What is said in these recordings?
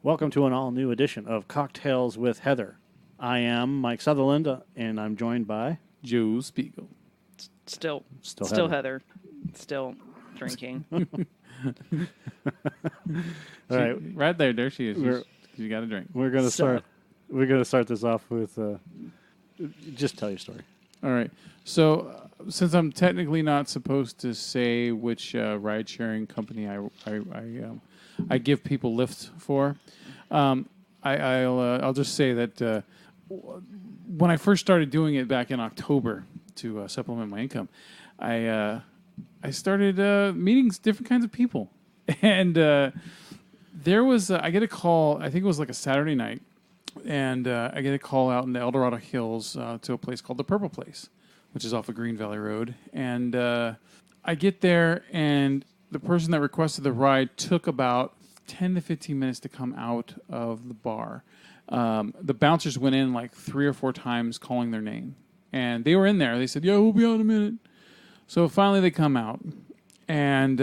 Welcome to an all-new edition of Cocktails with Heather. I am Mike Sutherland, and I'm joined by... Joe Spiegel. Still Heather. Still drinking. All right. Right there she is. You got a drink. We're gonna start this off with... just tell your story. All right. So, since I'm technically not supposed to say which ride-sharing company I give people lifts for, I'll just say that when I first started doing it back in October to supplement my income, I started meeting different kinds of people, and there was I get a call. I think it was like a Saturday night, and I get a call out in the El Dorado Hills to a place called the Purple Place, which is off of Green Valley Road, and I get there, and the person that requested the ride took about 10 to 15 minutes to come out of the bar. The bouncers went in like 3 or 4 times calling their name. And they were in there. They said, yeah, we'll be out in a minute. So finally they come out. And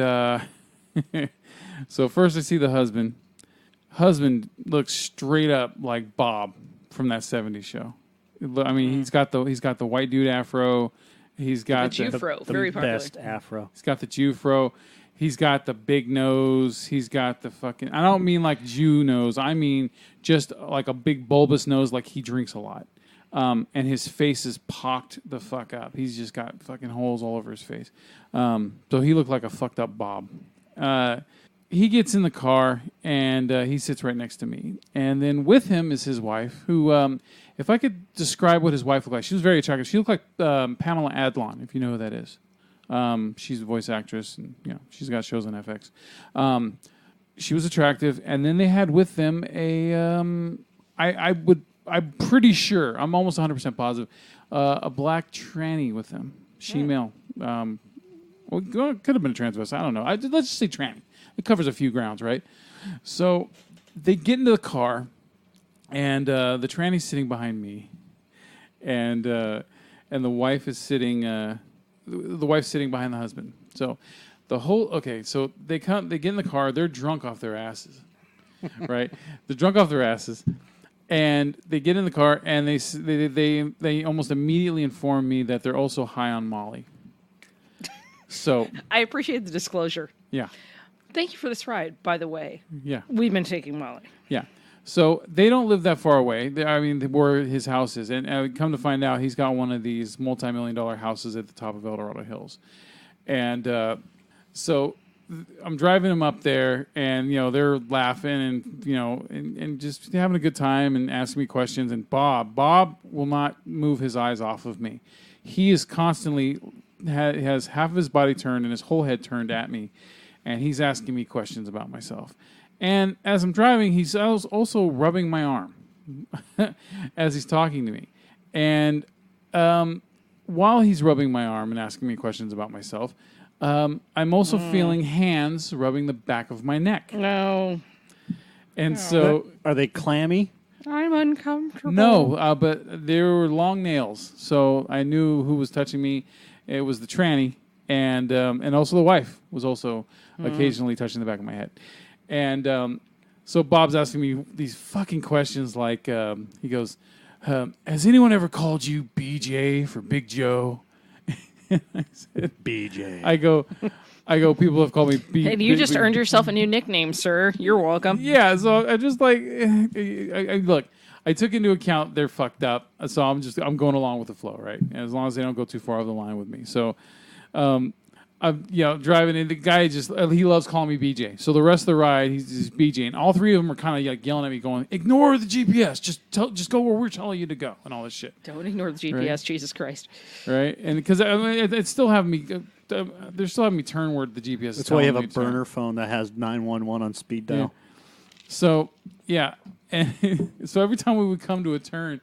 so first I see the husband. Husband looks straight up like Bob from that 70s show. I mean, he's got the white dude afro. He's got the Jufro, very popular. Best afro. He's got the Jufro. He's got the big nose. He's got the fucking... I don't mean like Jew nose. I mean just like a big bulbous nose like he drinks a lot. And his face is pocked the fuck up. He's just got fucking holes all over his face. So he looked like a fucked up Bob. He gets in the car, and he sits right next to me. And then with him is his wife, who... if I could describe what his wife looked like, she was very attractive. She looked like Pamela Adlon, if you know who that is. She's a voice actress, and she's got shows on FX. She was attractive, and then they had with them I'm pretty sure, I'm almost 100% positive, a black tranny with them, she-male. Well, it could have been a transvestite. I don't know. Let's just say tranny. It covers a few grounds, right? So they get into the car, and the tranny's sitting behind me, and the wife is sitting. The wife's sitting behind the husband. So so they get in the car, they're drunk off their asses. Right? They're drunk off their asses. And they get in the car, and they almost immediately inform me that they're also high on Molly. So I appreciate the disclosure. Yeah. Thank you for this ride, by the way. Yeah. We've been taking Molly. Yeah. So they don't live that far away. Where his house is. And come to find out, he's got one of these multi-million-dollar houses at the top of El Dorado Hills. And so I'm driving him up there, and, they're laughing and just having a good time and asking me questions. And Bob will not move his eyes off of me. He is constantly, has half of his body turned and his whole head turned at me. And he's asking me questions about myself. And as I'm driving, he's also rubbing my arm as he's talking to me. And while he's rubbing my arm and asking me questions about myself, I'm also feeling hands rubbing the back of my neck. No. And so... Are they clammy? I'm uncomfortable. No, but there were long nails. So I knew who was touching me. It was the tranny. And also the wife was also occasionally touching the back of my head. And so Bob's asking me these fucking questions like, he goes, has anyone ever called you BJ for Big Joe? I said, BJ. I go, people have called me BJ. And you just earned yourself a new nickname, sir. You're welcome. Yeah, so I just look, I took into account they're fucked up, so I'm going along with the flow, right? As long as they don't go too far over the line with me. So, I'm driving, and the guy he loves calling me BJ. So the rest of the ride, he's BJ, and all three of them are kind of like yelling at me, going, "Ignore the GPS, just go where we're telling you to go," and all this shit. Don't ignore the GPS, right? Jesus Christ! Right, and because it's still having me, they're still having me turn where the GPS. That's why you have a burner phone that has 911 on speed dial. Yeah. So and so every time we would come to a turn,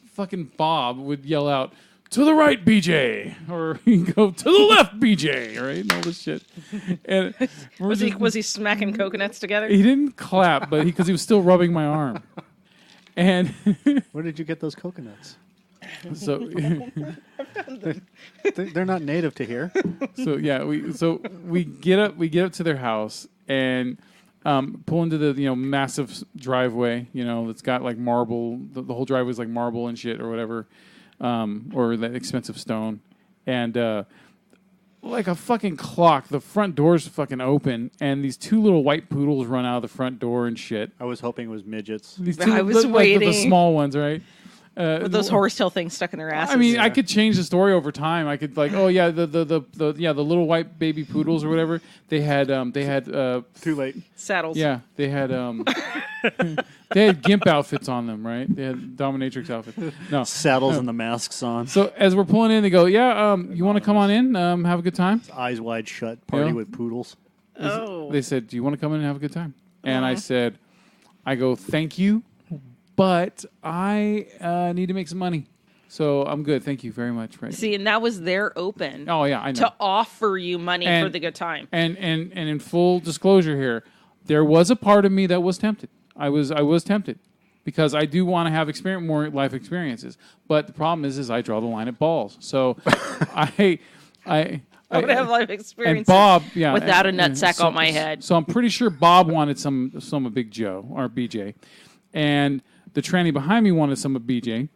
fucking Bob would yell out, "To the right, BJ," or he'd go, "To the left, BJ," right? And all this shit. And was he smacking coconuts together? He didn't clap, but because he was still rubbing my arm. And where did you get those coconuts? So they're not native to here. So we get up to their house, and pull into the massive driveway. That's got like marble. The whole driveway is like marble and shit or whatever, or that expensive stone, and like a fucking clock, the front door's fucking open, and these two little white poodles run out of the front door and shit. I was hoping it was midgets. These two, I was like waiting. the small ones, right? With those horsetail things stuck in their asses. I mean, I could change the story over time. I could oh yeah, the little white baby poodles or whatever. They had Too late. saddles. yeah, they had they had gimp outfits on them, right? They had dominatrix outfits. No. Saddles and the masks on. So as we're pulling in, they go, yeah, you want to come on in, have a good time? Eyes wide shut. Party Yeah. with poodles. Oh. They said, do you want to come in and have a good time? And I go, thank you, but I need to make some money. So I'm good. Thank you very much. Right. See, and that was their open Oh, yeah, I know. to offer you money for And- the good time. And in full disclosure here, there was a part of me that was tempted. I was tempted because I do want to have more life experiences. But the problem is I draw the line at balls. So I would have life experiences and Bob, yeah, without a and- nutsack so- on my head. So I'm pretty sure Bob wanted some of Big Joe or BJ, and the tranny behind me wanted some of BJ.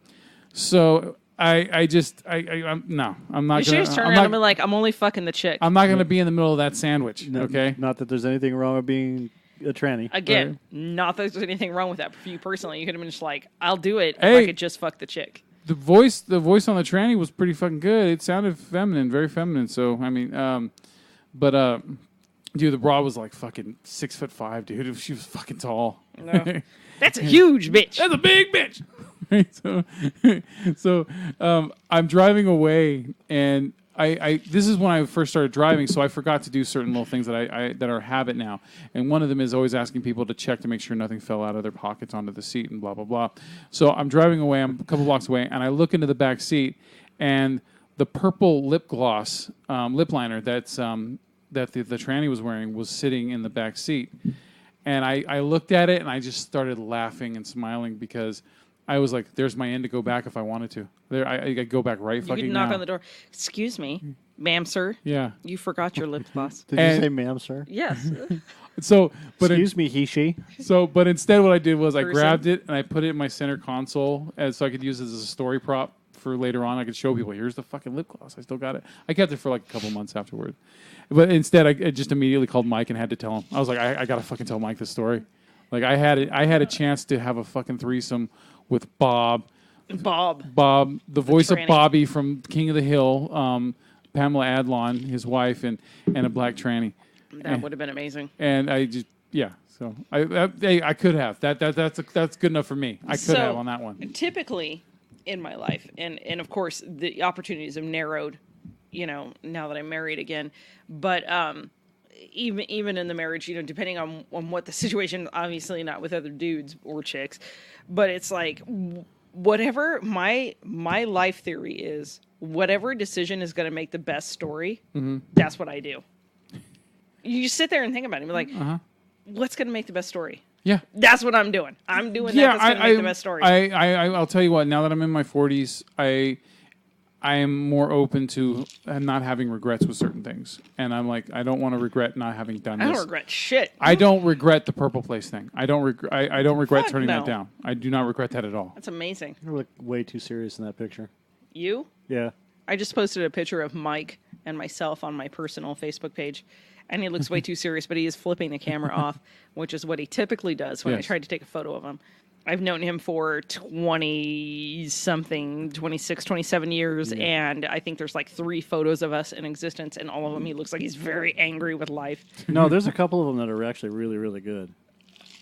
So I'm not You gonna. should just turn I'm around not, and be like, I'm only fucking the chick. I'm not gonna be in the middle of that sandwich. No- Okay. Not that there's anything wrong with being a tranny. Again, Right. not that there's anything wrong with that for you personally. You could have been just like, I'll do it if Hey. I could just fuck the chick. The voice on the tranny was pretty fucking good. It sounded feminine, very feminine. So I mean, dude, the broad was like fucking 6'5", dude. She was fucking tall. No. That's a huge bitch. That's a big bitch. So I'm driving away, and I this is when I first started driving, so I forgot to do certain little things that are a habit now. And one of them is always asking people to check to make sure nothing fell out of their pockets onto the seat and blah blah blah. So I'm driving away. I'm a couple blocks away, and I look into the back seat, and the purple lip gloss lip liner that the tranny was wearing was sitting in the back seat. And I looked at it, and I just started laughing and smiling because I was like, there's my end to go back if I wanted to. I could go back right You fucking could knock now. on the door. Excuse me, ma'am, sir. Yeah. You forgot your lip gloss. Did And- you say ma'am, sir? Yes. So, but Excuse me, he, she. but instead, what I did was I Person. grabbed it and I put it in my center console so I could use it as a story prop for later on. I could show people, here's the fucking lip gloss. I still got it. I kept it for like a couple months afterward. But instead, I just immediately called Mike and had to tell him. I was like, I gotta fucking tell Mike this story. Like I had a chance to have a fucking threesome with Bob, the voice of tranny. Bobby from King of the Hill, Pamela Adlon, his wife, and a black tranny. That would have been amazing. And I just so I could have that's good enough for me. I could have on that one. Typically, in my life, and of course the opportunities have narrowed, now that I'm married again. But even in the marriage, depending on what the situation, obviously not with other dudes or chicks, but it's like whatever my life theory is, whatever decision is going to make the best story, that's what I do. You just sit there and think about it and be like, what's going to make the best story? Yeah. That's what I'm doing. I'm doing Yeah, that's going to make the best story. I'll tell you what. Now that I'm in my 40s, I am more open to not having regrets with certain things, and I'm like, I don't want to regret not having done this. I don't regret shit. I don't regret the purple place thing. I don't regret Fuck turning no. that down. I do not regret that at all. That's amazing. You look way too serious in that picture. You? Yeah. I just posted a picture of Mike and myself on my personal Facebook page, and he looks way too serious, but he is flipping the camera off, which is what he typically does when I Yes. tried to take a photo of him. I've known him for 20-something, 26, 27 years, and I think there's like 3 photos of us in existence, and all of them he looks like he's very angry with life. No, there's a couple of them that are actually really, really good.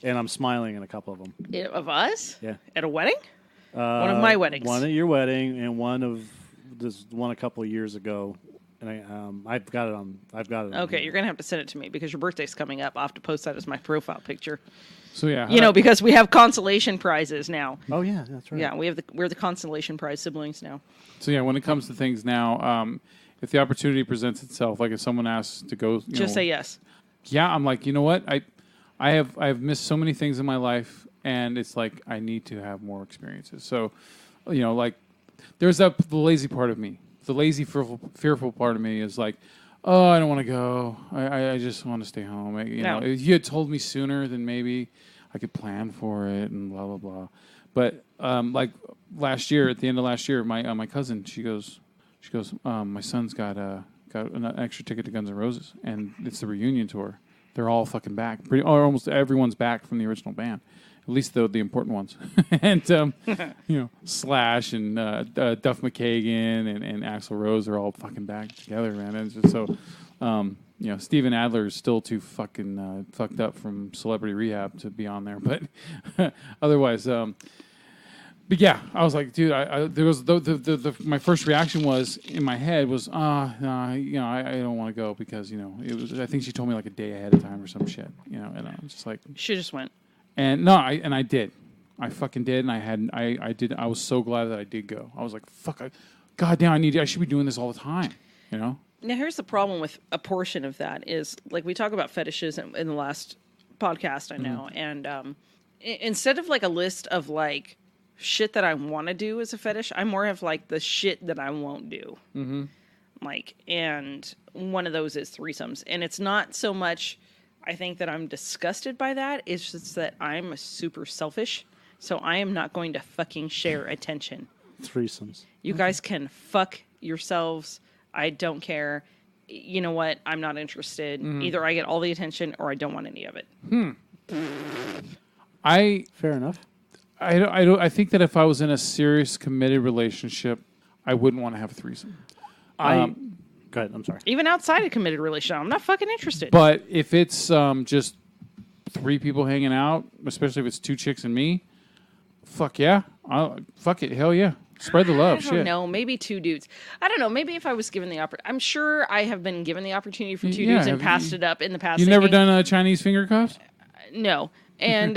And I'm smiling in a couple of them. Of us? Yeah. At a wedding? One of my weddings. One at your wedding, and one a couple of years ago. And I've got it on. Okay, you're going to have to send it to me because your birthday's coming up. I'll have to post that as my profile picture. So yeah, Because we have consolation prizes now. Oh yeah, that's right. Yeah, we're the consolation prize siblings now. So yeah, when it comes to things now, if the opportunity presents itself, like if someone asks to go, Just say yes. Yeah, I'm like, you know what, I have missed so many things in my life, and it's like I need to have more experiences. So, like there's the lazy part of me. The lazy, fearful part of me is like, oh, I don't want to go. I just want to stay home. You know, No. if you had told me sooner, then maybe I could plan for it and blah blah blah. But like last year, at the end of last year, my cousin she goes, my son's got an extra ticket to Guns N' Roses, and it's the reunion tour. They're all fucking back. Almost everyone's back from the original band. At least the important ones. And, you know, Slash and Duff McKagan and Axl Rose are all fucking back together, man. And just so, you know, Steven Adler is still too fucking fucked up from Celebrity Rehab to be on there. But otherwise, but yeah, I was like, dude, there was my first reaction was in my head was, you know, I don't want to go because, you know, it was. I think she told me like a day ahead of time or some shit, you know, and I was just like, She just went. and no, I did, I fucking did, and I did. I was so glad that I did go. I was like, fuck, goddamn, I should be doing this all the time, you know. Now, here's the problem with a portion of that is, like, we talk about fetishism in the last podcast, I know, and instead of like a list of like shit that I want to do as a fetish, I more have like the shit that I won't do. Mm-hmm. Like, and one of those is threesomes, and it's not so much. I think that I'm disgusted by that. It's just that I'm super selfish, so I am not going to fucking share attention. Threesomes. You guys can fuck yourselves. I don't care. You know what? I'm not interested. Either I get all the attention or I don't want any of it. Fair enough. I think that if I was in a serious committed relationship, I wouldn't want to have a threesome. Go ahead. I'm sorry. Even outside a committed relationship, I'm not fucking interested. But if it's just 3 people hanging out, especially if it's 2 chicks and me, fuck yeah. Fuck it. Hell yeah. Spread the love. I don't Shit. know. Maybe 2 dudes. I don't know. Maybe if I was given the opportunity. I'm sure I have been given the opportunity for 2 dudes and passed it up in the past. You never done a Chinese finger cuffs? No. And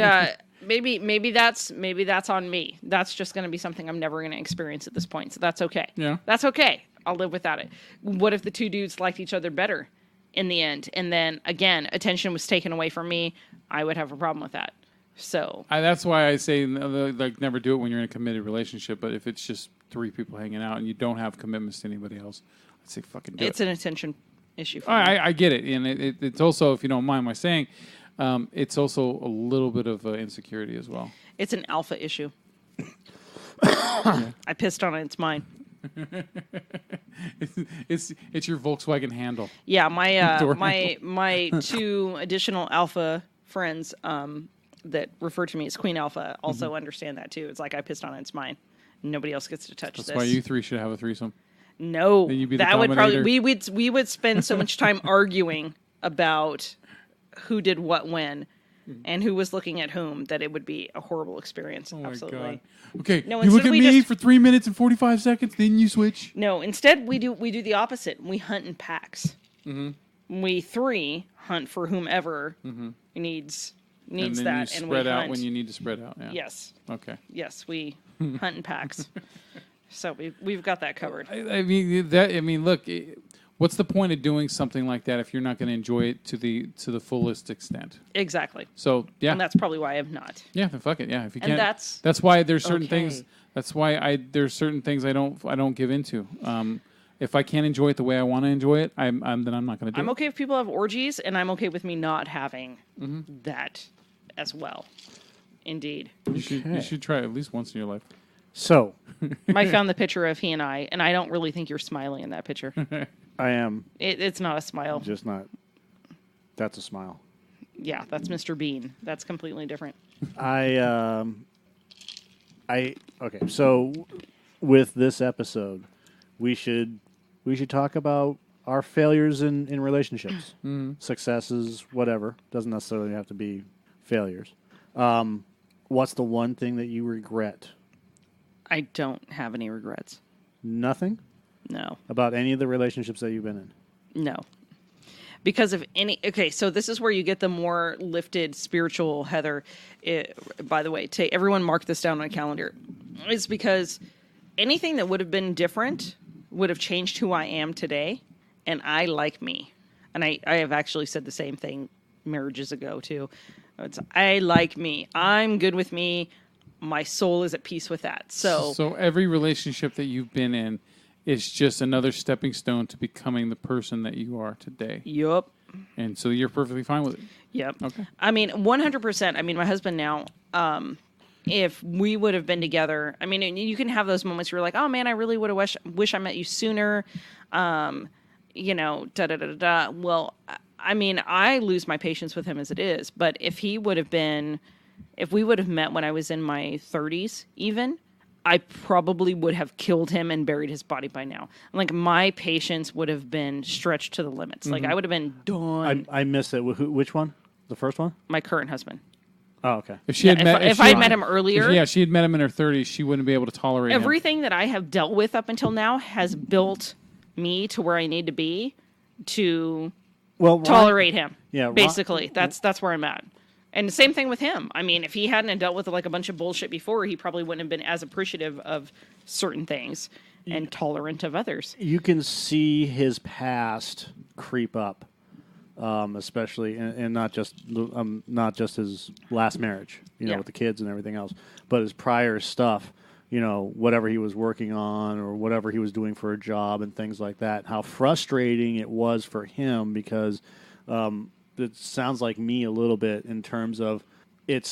maybe that's on me. That's just going to be something I'm never going to experience at this point. So that's okay. Yeah. That's okay. I'll live without it. What if the 2 dudes liked each other better in the end? And then, again, attention was taken away from me. I would have a problem with that. So That's why I say like never do it when you're in a committed relationship. But if it's just 3 people hanging out and you don't have commitments to anybody else, I'd say fucking do it. it's an attention issue for me. I get it, and it's also, if you don't mind my saying, it's also a little bit of insecurity as well. It's an alpha issue. I pissed on it. It's mine. It's your Volkswagen handle. Yeah, my Door my 2 additional alpha friends that refer to me as Queen Alpha also understand that too. It's like, I pissed on it. It's mine. Nobody else gets to touch this. That's why you 3 should have a threesome. No, Then you'd be the that would probably dominator. we would spend so much time arguing about who did what when and who was looking at whom that it would be a horrible experience. Oh Absolutely. my God. Okay, No, you look instead at we me just- for 3 minutes and 45 seconds, then you switch. No, instead we do the opposite. We hunt in packs. We 3 hunt for whomever needs And then that, you and spread we out hunt. when you need to spread out. Yeah. Yes, Okay. yes, we hunt in packs. So we've got that covered. I mean, look, what's the point of doing something like that if you're not going to enjoy it to the fullest extent? Exactly. So yeah, And that's probably why I'm not. yeah, then fuck it. Yeah, if you And can't, that's why there's certain okay. things. That's why there's certain things I don't give into. If I can't enjoy it the way I want to enjoy it, then I'm not going to do I'm it. okay if people have orgies, and I'm okay with me not having that as well. Indeed. You should try it at least once in your life. So, I found the picture of he and I don't really think you're smiling in that picture. I am It's not a smile. just not. That's a smile. Yeah, that's Mr. Bean. That's completely different. Okay. So, with this episode, we should talk about our failures in relationships, successes, whatever. Doesn't necessarily have to be failures. What's the one thing that you regret? I don't have any regrets. Nothing No. about any of the relationships that you've been in. No. Because of any... Okay, so this is where you get the more lifted spiritual Heather. By the way, everyone mark this down on a calendar. It's because anything that would have been different would have changed who I am today, and I like me. And I have actually said the same thing marriages ago, too. I like me. I'm good with me. My soul is at peace with that. So every relationship that you've been in It's just another stepping stone to becoming the person that you are today. Yup. And so you're perfectly fine with it. Yep. Okay. I mean, 100%. I mean, my husband now, if we would have been together, I mean, you can have those moments where you're like, oh man, I really would have wish I met you sooner. You know, da-da-da-da-da. Well, I mean, I lose my patience with him as it is. But if we would have met when I was in my 30s even, I probably would have killed him and buried his body by now. Like, my patience would have been stretched to the limits. Like, I would have been done. I missed it. Which one? The first one? My current husband. Oh, okay. If I had met him earlier, if she had met him in her 30s, she wouldn't be able to tolerate everything that I have dealt with up until now has built me to where I need to be to tolerate him. Yeah, basically, that's where I'm at. And the same thing with him. I mean, if he hadn't dealt with like a bunch of bullshit before, he probably wouldn't have been as appreciative of certain things and tolerant of others. You can see his past creep up, especially, and not just his last marriage, with the kids and everything else, but his prior stuff. Whatever he was working on or whatever he was doing for a job and things like that. How frustrating it was for him because. It sounds like me a little bit in terms of it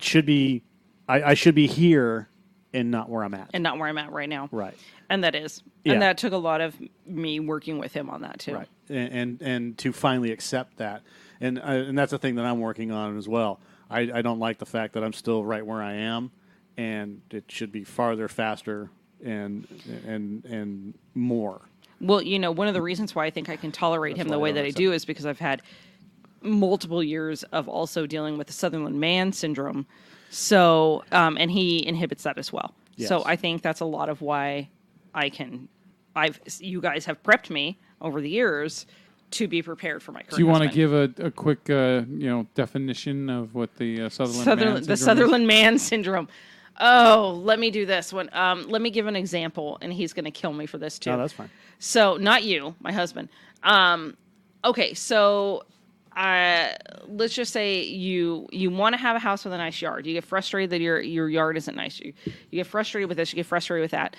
should be I should be here and not where I'm at. And not where I'm at right now. Right. And that is. Yeah. And that took a lot of me working with him on that too. Right. And to finally accept that. And that's the thing that I'm working on as well. I don't like the fact that I'm still right where I am and it should be farther, faster and more. Well, one of the reasons why I think I can tolerate him the way that I do is because I've had multiple years of also dealing with the Sutherland Man syndrome. So, and he inhibits that as well. Yes. So I think that's a lot of why you guys have prepped me over the years to be prepared for my current Do you want to give a quick, definition of what the Sutherland Man syndrome the Sutherland Man syndrome? Oh, let me do this one. Let me give an example, and he's going to kill me for this too. No, that's fine. So, not you, my husband. Okay, so let's just say you want to have a house with a nice yard. You get frustrated that your yard isn't nice. You get frustrated with this. You get frustrated with that,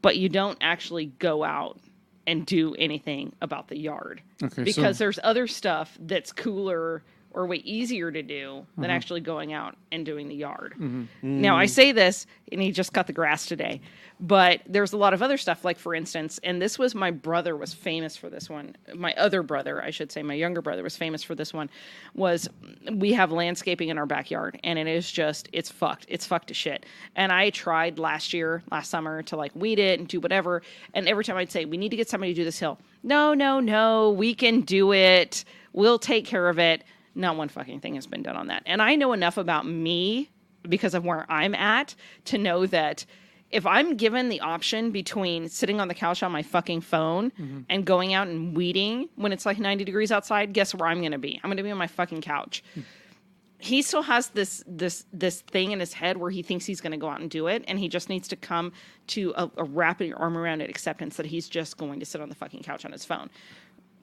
but you don't actually go out and do anything about the yard because there's other stuff that's cooler or way easier to do than actually going out and doing the yard. Now, I say this, and he just cut the grass today, but there's a lot of other stuff, like, for instance, and this was my brother was famous for this one. My other brother, I should say, my younger brother was famous for this one, was we have landscaping in our backyard, and it is just, it's fucked. It's fucked to shit. And I tried last summer to, like, weed it and do whatever, and every time I'd say, we need to get somebody to do this hill. No, we can do it. We'll take care of it. Not one fucking thing has been done on that. And I know enough about me because of where I'm at to know that if I'm given the option between sitting on the couch on my fucking phone and going out and weeding when it's like 90 degrees outside, guess where I'm going to be? I'm going to be on my fucking couch. He still has this thing in his head where he thinks he's going to go out and do it, and he just needs to come to a wrapping your arm around it acceptance that he's just going to sit on the fucking couch on his phone.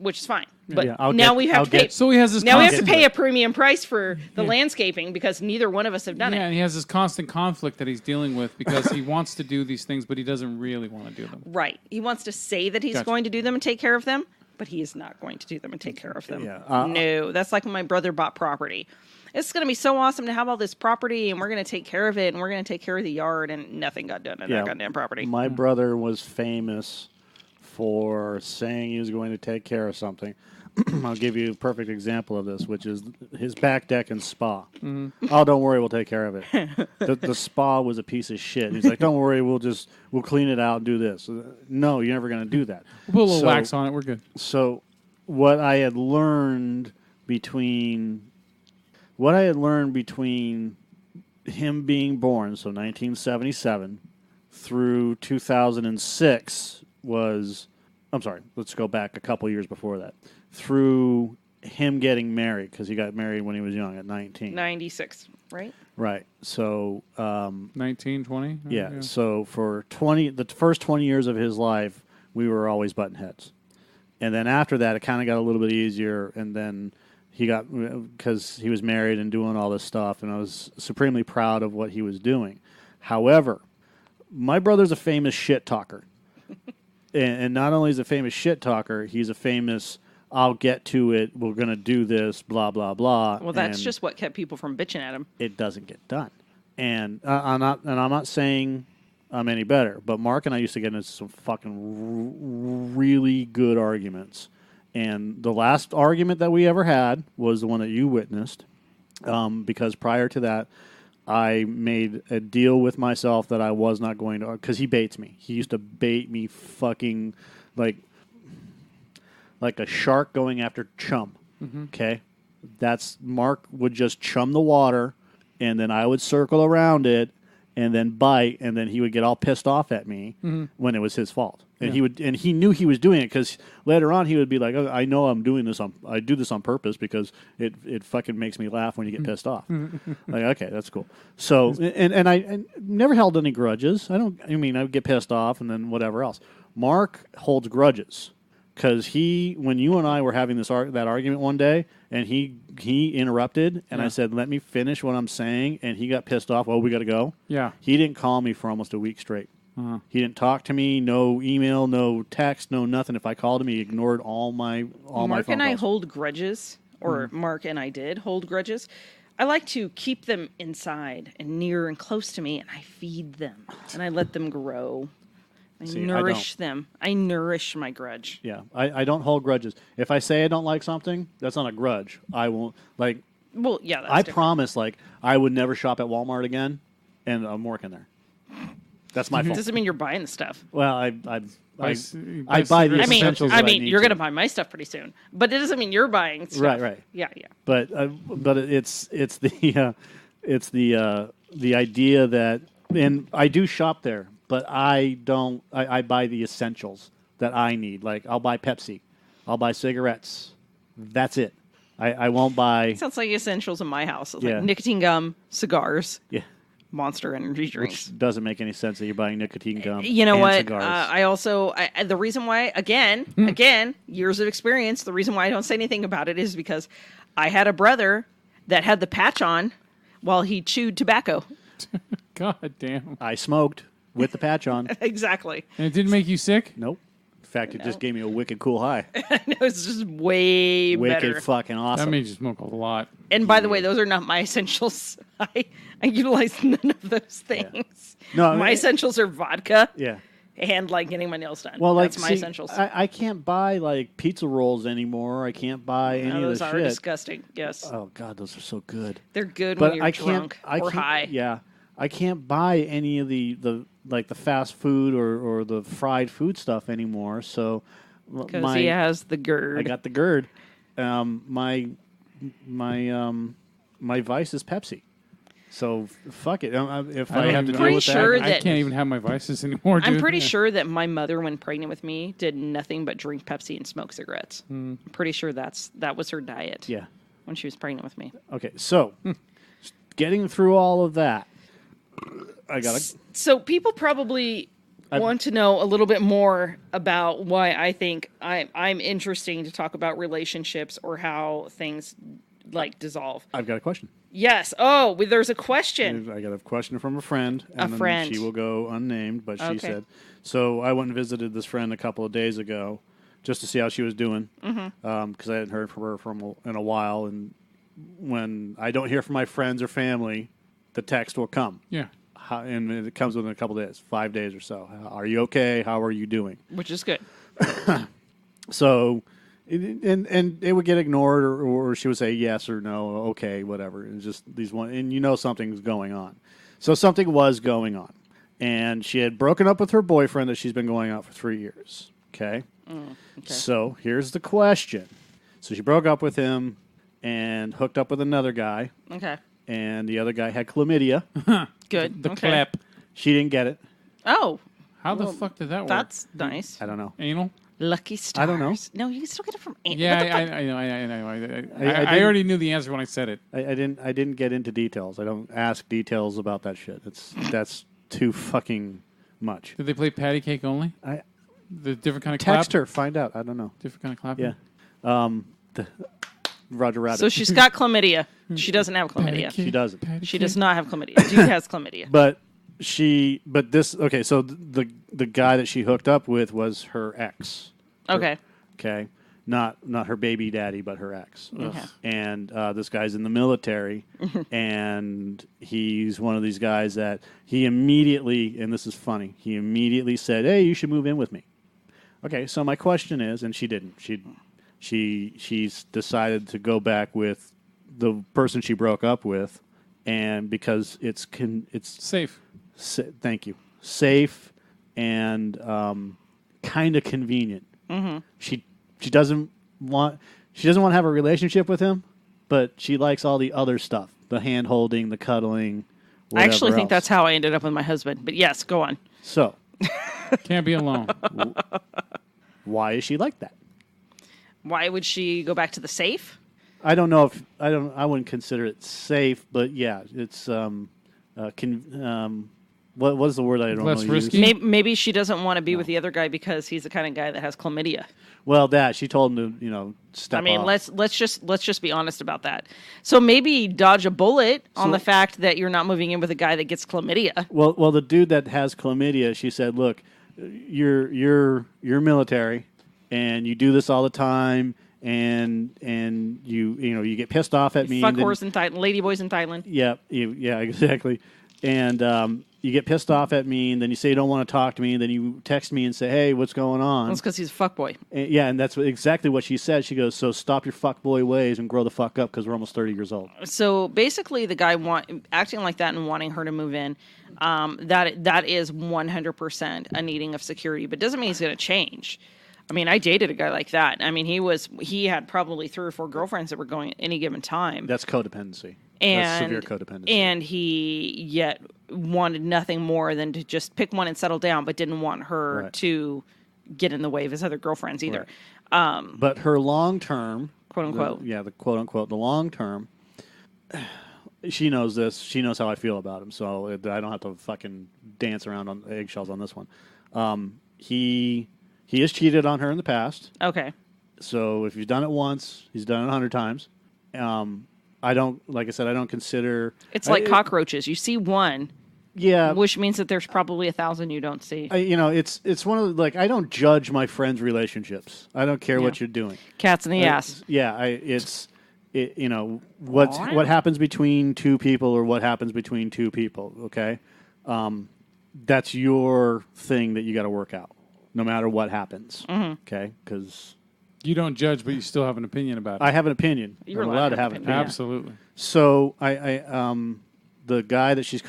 Which is fine, but now we have to pay. So he has this. Now we have to pay a premium price for the landscaping because neither one of us have done it. Yeah, and he has this constant conflict that he's dealing with because he wants to do these things, but he doesn't really want to do them. Right. He wants to say that he's going to do them and take care of them, but he is not going to do them and take care of them. Yeah. No, that's like when my brother bought property. It's going to be so awesome to have all this property, and we're going to take care of it, and we're going to take care of the yard, and nothing got done on that goddamn property. My brother was famous for saying he was going to take care of something. I'll give you a perfect example of this, which is his back deck and spa. Oh, don't worry, we'll take care of it. The spa was a piece of shit. He's like, don't worry, we'll clean it out and do this. No, you're never going to do that. We'll put a little wax on it, we're good. So what I had learned between him being born, so 1977, through 2006 was, I'm sorry, let's go back a couple years before that. Through him getting married, because he got married when he was young at 19. 96, right? Right. So 19, 20? Yeah. So for the first 20 years of his life, we were always button heads. And then after that, it kind of got a little bit easier, and then because he was married and doing all this stuff, and I was supremely proud of what he was doing. However, my brother's a famous shit talker. and not only is a famous shit talker, he's a famous, I'll get to it, we're going to do this, blah, blah, blah. Well, that's just what kept people from bitching at him. It doesn't get done. And I'm not saying I'm any better, but Mark and I used to get into some fucking really good arguments. And the last argument that we ever had was the one that you witnessed, because prior to that, I made a deal with myself that I was not going to, because he baits me. He used to bait me fucking like a shark going after chum. Okay? That's Mark would just chum the water, and then I would circle around it and then bite, and then he would get all pissed off at me when it was his fault. And he knew he was doing it, because later on he would be like, oh, I know I'm doing this I do this on purpose because it fucking makes me laugh when you get pissed off. Like, okay, that's cool. So, and I never held any grudges. I would get pissed off and then whatever else. Mark holds grudges, because when you and I were having that argument one day, and he interrupted, and I said, let me finish what I'm saying, and he got pissed off. Well, we got to go. Yeah. He didn't call me for almost a week straight. He didn't talk to me, no email, no text, no nothing. If I called him, he ignored all my phone Mark and I calls. hold grudges, or Mark and I did hold grudges. I like to keep them inside and near and close to me, and I feed them, and I let them grow. I nourish them. I nourish my grudge. Yeah, I don't hold grudges. If I say I don't like something, that's not a grudge. I won't, like... Well, yeah, that's I different. promise, like, I would never shop at Walmart again, and I'm working there. That's my fault. Doesn't mean you're buying the stuff. Well, I buy the cigarettes. essentials that I need you're to. going to buy my stuff pretty soon, but it doesn't mean you're buying stuff. Right. Yeah. But it's the idea that, and I do shop there, but I don't. I buy the essentials that I need. Like, I'll buy Pepsi, I'll buy cigarettes. That's it. I won't buy. Sounds like essentials in my house. It's Yeah. like nicotine gum, cigars, Yeah. Monster energy drinks. Which doesn't make any sense that you're buying nicotine gum. You know and what? Cigars. The reason why, again, years of experience, the reason why I don't say anything about it is because I had a brother that had the patch on while he chewed tobacco. God damn. I smoked with the patch on. Exactly. And it didn't make you sick? Nope. In fact, it just gave me a wicked cool high. No, it's just way Wicked better. fucking awesome. That made you smoke a lot. And by the way, those are not my essentials. I utilize none of those things. No, my essentials are vodka Yeah. and like getting my nails done. Well, like, that's my see, essentials. I can't buy like pizza rolls anymore. I can't buy any those of are the shit. disgusting. Yes, Oh God, those are so good. they're good But when you're I drunk can't. or high. Yeah, I can't buy any of the fast food or the fried food stuff anymore. So Because he has the GERD. I got the GERD. My vice is Pepsi. So fuck it. If I have to deal with sure that, I can't even have my vices anymore, dude. I'm pretty sure that my mother, when pregnant with me, did nothing but drink Pepsi and smoke cigarettes. I'm pretty sure that was her diet. Yeah. When she was pregnant with me. Okay. So getting through all of that, I gotta. So people probably want to know a little bit more about why I think I'm interesting to talk about relationships or how things like dissolve. I've got a question. Yes. Oh, there's a question. I got a question from a friend. A friend. She will go unnamed, but she Okay. said. So I went and visited this friend a couple of days ago, just to see how she was doing, because I hadn't heard from her in a while. And when I don't hear from my friends or family, the text will come. Yeah. And it comes within a couple of days, 5 days or so. Are you okay? How are you doing? Which is good. So, and it would get ignored, or she would say yes or no, okay, whatever. It's just these one, and something's going on. So something was going on, and she had broken up with her boyfriend that she's been going out for 3 years. Okay. Okay. So here's the question. So she broke up with him and hooked up with another guy, Okay. and the other guy had chlamydia. Good. The okay. clap. She didn't get it. Oh, How the fuck did that work? that's nice. I don't know. Anal? Lucky stars. I don't know. No, you can still get it from Aunt. Yeah, What the fuck? I know. I didn't- already knew the answer when I said it. I didn't get into details. I don't ask details about that shit. That's too fucking much. Did they play patty cake only? I The different kind of clap? text her, find out. I don't know. Different kind of clapping? Yeah. Roger Rabbit. So she's got chlamydia. She doesn't have Patty chlamydia. cake, She doesn't. patty She cake. does not have chlamydia. Dude has chlamydia. But But this, okay, so the guy that she hooked up with was her ex. Okay. Okay. Not her baby daddy, but her ex. Okay. And this guy's in the military, and he's one of these guys that he immediately, and this is funny, he immediately said, "Hey, you should move in with me." Okay, so my question is, and she didn't. She's decided to go back with the person she broke up with, and because it's Safe. thank you, safe and kind of convenient. Mm-hmm. She doesn't want to have a relationship with him, but she likes all the other stuff, the hand holding, the cuddling. I actually think else. that's how I ended up with my husband. But yes, go on. So. Can't be alone. Why is she like that? Why would she go back to the safe? I don't know if I wouldn't consider it safe, but yeah, it's what was the word I don't Less know? risky? Maybe she doesn't want to be with the other guy because he's the kind of guy that has chlamydia. Well, she told him to step. I mean, off. let's just be honest about that. So maybe dodge a bullet on the fact that you're not moving in with a guy that gets chlamydia. Well, the dude that has chlamydia, she said, "Look, you're military, and you do this all the time, and you get pissed off at me. Fuck whores in Thailand, ladyboys in Thailand. Yeah, exactly. And you get pissed off at me, and then you say you don't want to talk to me, and then you text me and say, "Hey, what's going on?" That's because he's a fuckboy. And that's exactly what she said. She goes, "So stop your fuckboy ways and grow the fuck up because we're almost 30 years old." So basically, the guy acting like that and wanting her to move in, that is 100% a needing of security, but doesn't mean he's going to change. I mean, I dated a guy like that. I mean, he had probably 3 or 4 girlfriends that were going at any given time. That's codependency. And, that's severe codependency. And he yet wanted nothing more than to just pick one and settle down, but didn't want her to get in the way of his other girlfriends either. Right. But her long term, quote unquote, the quote unquote, the long term, she knows this. She knows how I feel about him, so I don't have to fucking dance around on eggshells on this one. He has cheated on her in the past. Okay. So if he's done it once, he's done it 100 times. I don't, like I said, I don't consider... It's like cockroaches. You see one, which means that there's probably 1,000 you don't see. It's one of the, like, I don't judge my friends' relationships. I don't care what you're doing. Cats in the ass. Yeah, what happens between two people or what happens between two people, okay? That's your thing that you got to work out, no matter what happens, okay? Because... You don't judge, but you still have an opinion about it. I have an opinion. You're I'm allowed to have an opinion. Absolutely. So the guy that she's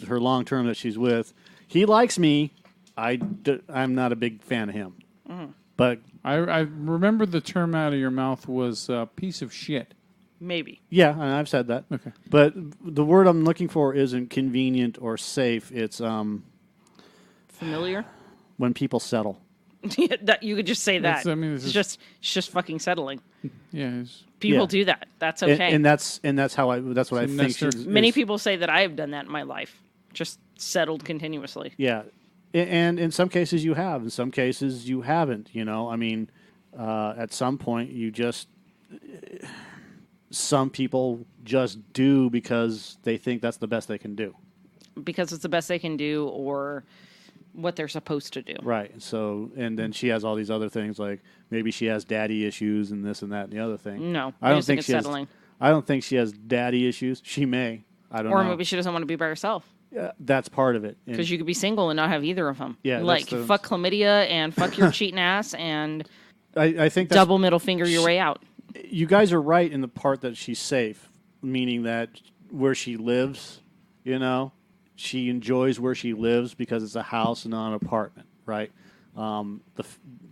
her long term that she's with, he likes me. I'm not a big fan of him. But I remember the term out of your mouth was piece of shit. Maybe. Yeah, and I've said that. Okay. But the word I'm looking for isn't convenient or safe. It's familiar. When people settle. That you could just say that. It's just fucking settling. Yeah, people do that. That's okay. And that's what I think. Many people say that I have done that in my life. Just settled continuously. Yeah, and in some cases you have. In some cases you haven't. I mean, at some point you just. Some people just do because they think that's the best they can do. Because it's the best they can do, or what they're supposed to do. Right. So, and then she has all these other things, like maybe she has daddy issues and this and that and the other thing. No, I don't think it's settling. I don't think she has daddy issues. She may. I don't know. Or maybe she doesn't want to be by herself. Yeah, that's part of it. Because you could be single and not have either of them. Yeah, like fuck chlamydia and fuck your cheating ass and I think that's, double middle finger your way out. You guys are right in the part that she's safe, meaning that where she lives, she enjoys where she lives because it's a house and not an apartment, right?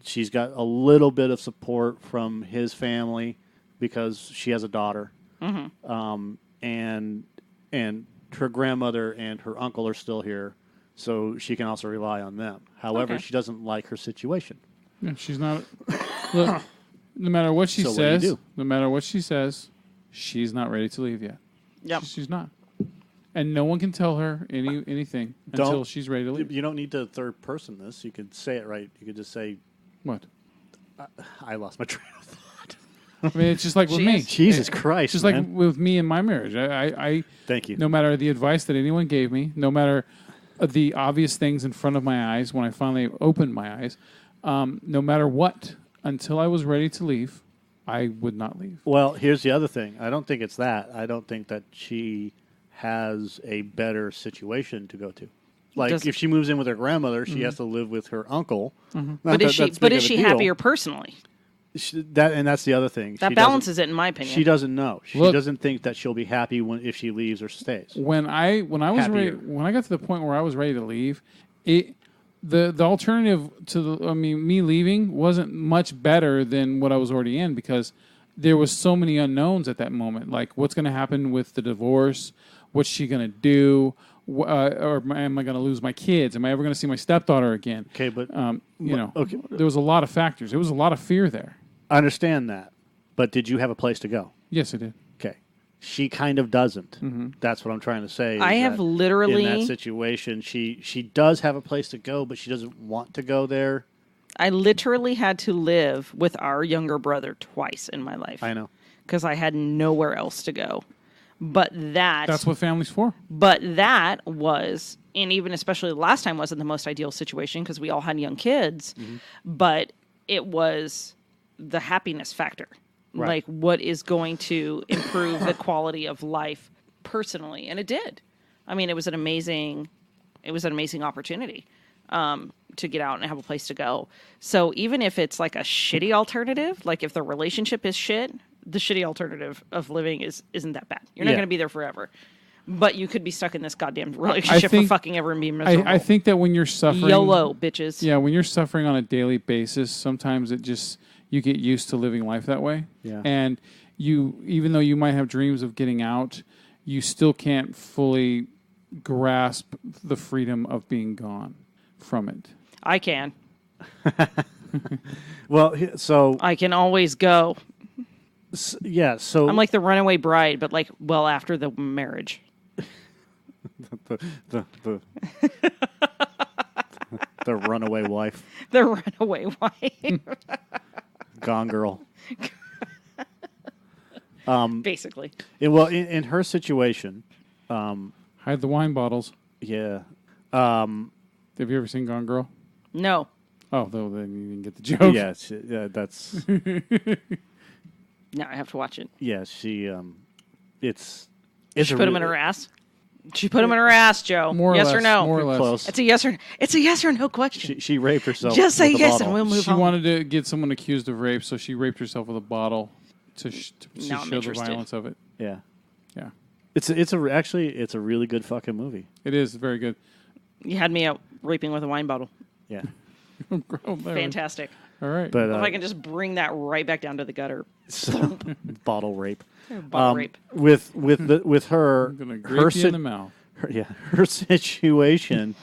She's got a little bit of support from his family because she has a daughter, and her grandmother and her uncle are still here, so she can also rely on them. However, she doesn't like her situation. Yeah, she's not. Look, no matter what she says, she's not ready to leave yet. Yep. She's not. And no one can tell her anything until she's ready to leave. You don't need to third person this. You could say it right. You could just say... What? I lost my train of thought. I mean, it's just like with me. Jesus Christ, Just man. like with me and my marriage. I Thank you. no matter the advice that anyone gave me, no matter the obvious things in front of my eyes when I finally opened my eyes, no matter what, until I was ready to leave, I would not leave. Well, here's the other thing. I don't think it's that. I don't think that she has a better situation to go to. Like, if she moves in with her grandmother, she has to live with her uncle. But is she happier personally? That's the other thing. That balances it, in my opinion. She doesn't know. She doesn't think that she'll be happy if she leaves or stays. When I was ready, when I got to the point where I was ready to leave, the alternative to me leaving wasn't much better than what I was already in, because there was so many unknowns at that moment. Like, what's going to happen with the divorce? What's she going to do? Or am I going to lose my kids? Am I ever going to see my stepdaughter again? Okay, but there was a lot of factors. There was a lot of fear there. I understand that. But did you have a place to go? Yes, I did. Okay. She kind of doesn't. That's what I'm trying to say. I have literally... In that situation, she does have a place to go, but she doesn't want to go there. I literally had to live with our younger brother twice in my life. I know. Because I had nowhere else to go. But that's what family's for. But that was, and even especially the last time, wasn't the most ideal situation because we all had young kids. But it was the happiness factor. Right. Like, what is going to improve the quality of life personally? And it did. I mean, it was an amazing opportunity to get out and have a place to go. So even if it's like a shitty alternative, like if the relationship is shit, the shitty alternative of living isn't that bad. You're not going to be there forever. But you could be stuck in this goddamn relationship for fucking ever and be miserable. I think that when you're suffering... YOLO, bitches. Yeah, when you're suffering on a daily basis, sometimes you get used to living life that way. Yeah. And even though you might have dreams of getting out, you still can't fully grasp the freedom of being gone from it. I can. Well, so... I can always go. Yeah, so... I'm like the runaway bride, but like well after the marriage. the runaway wife. The runaway wife. Gone girl. Basically. In her situation... hide the wine bottles. Yeah. Have you ever seen Gone Girl? No. Oh, though then you didn't get the joke. Yeah, that's... Now I have to watch it. Yeah, she... It's she put him in her ass? She put him in her ass, Joe. More or yes less, or no? More or less. Close. It's a yes or no question. She raped herself. Just say with a yes bottle. and we'll move She on. wanted to get someone accused of rape, so she raped herself with a bottle to show the violence of it. Yeah. Yeah. It's a really good fucking movie. It is very good. You had me out raping with a wine bottle. Yeah. Fantastic. All right. But if I can just bring that right back down to the gutter. Bottle rape. Bottle rape. With her, I'm gonna grape you in the mouth. Her situation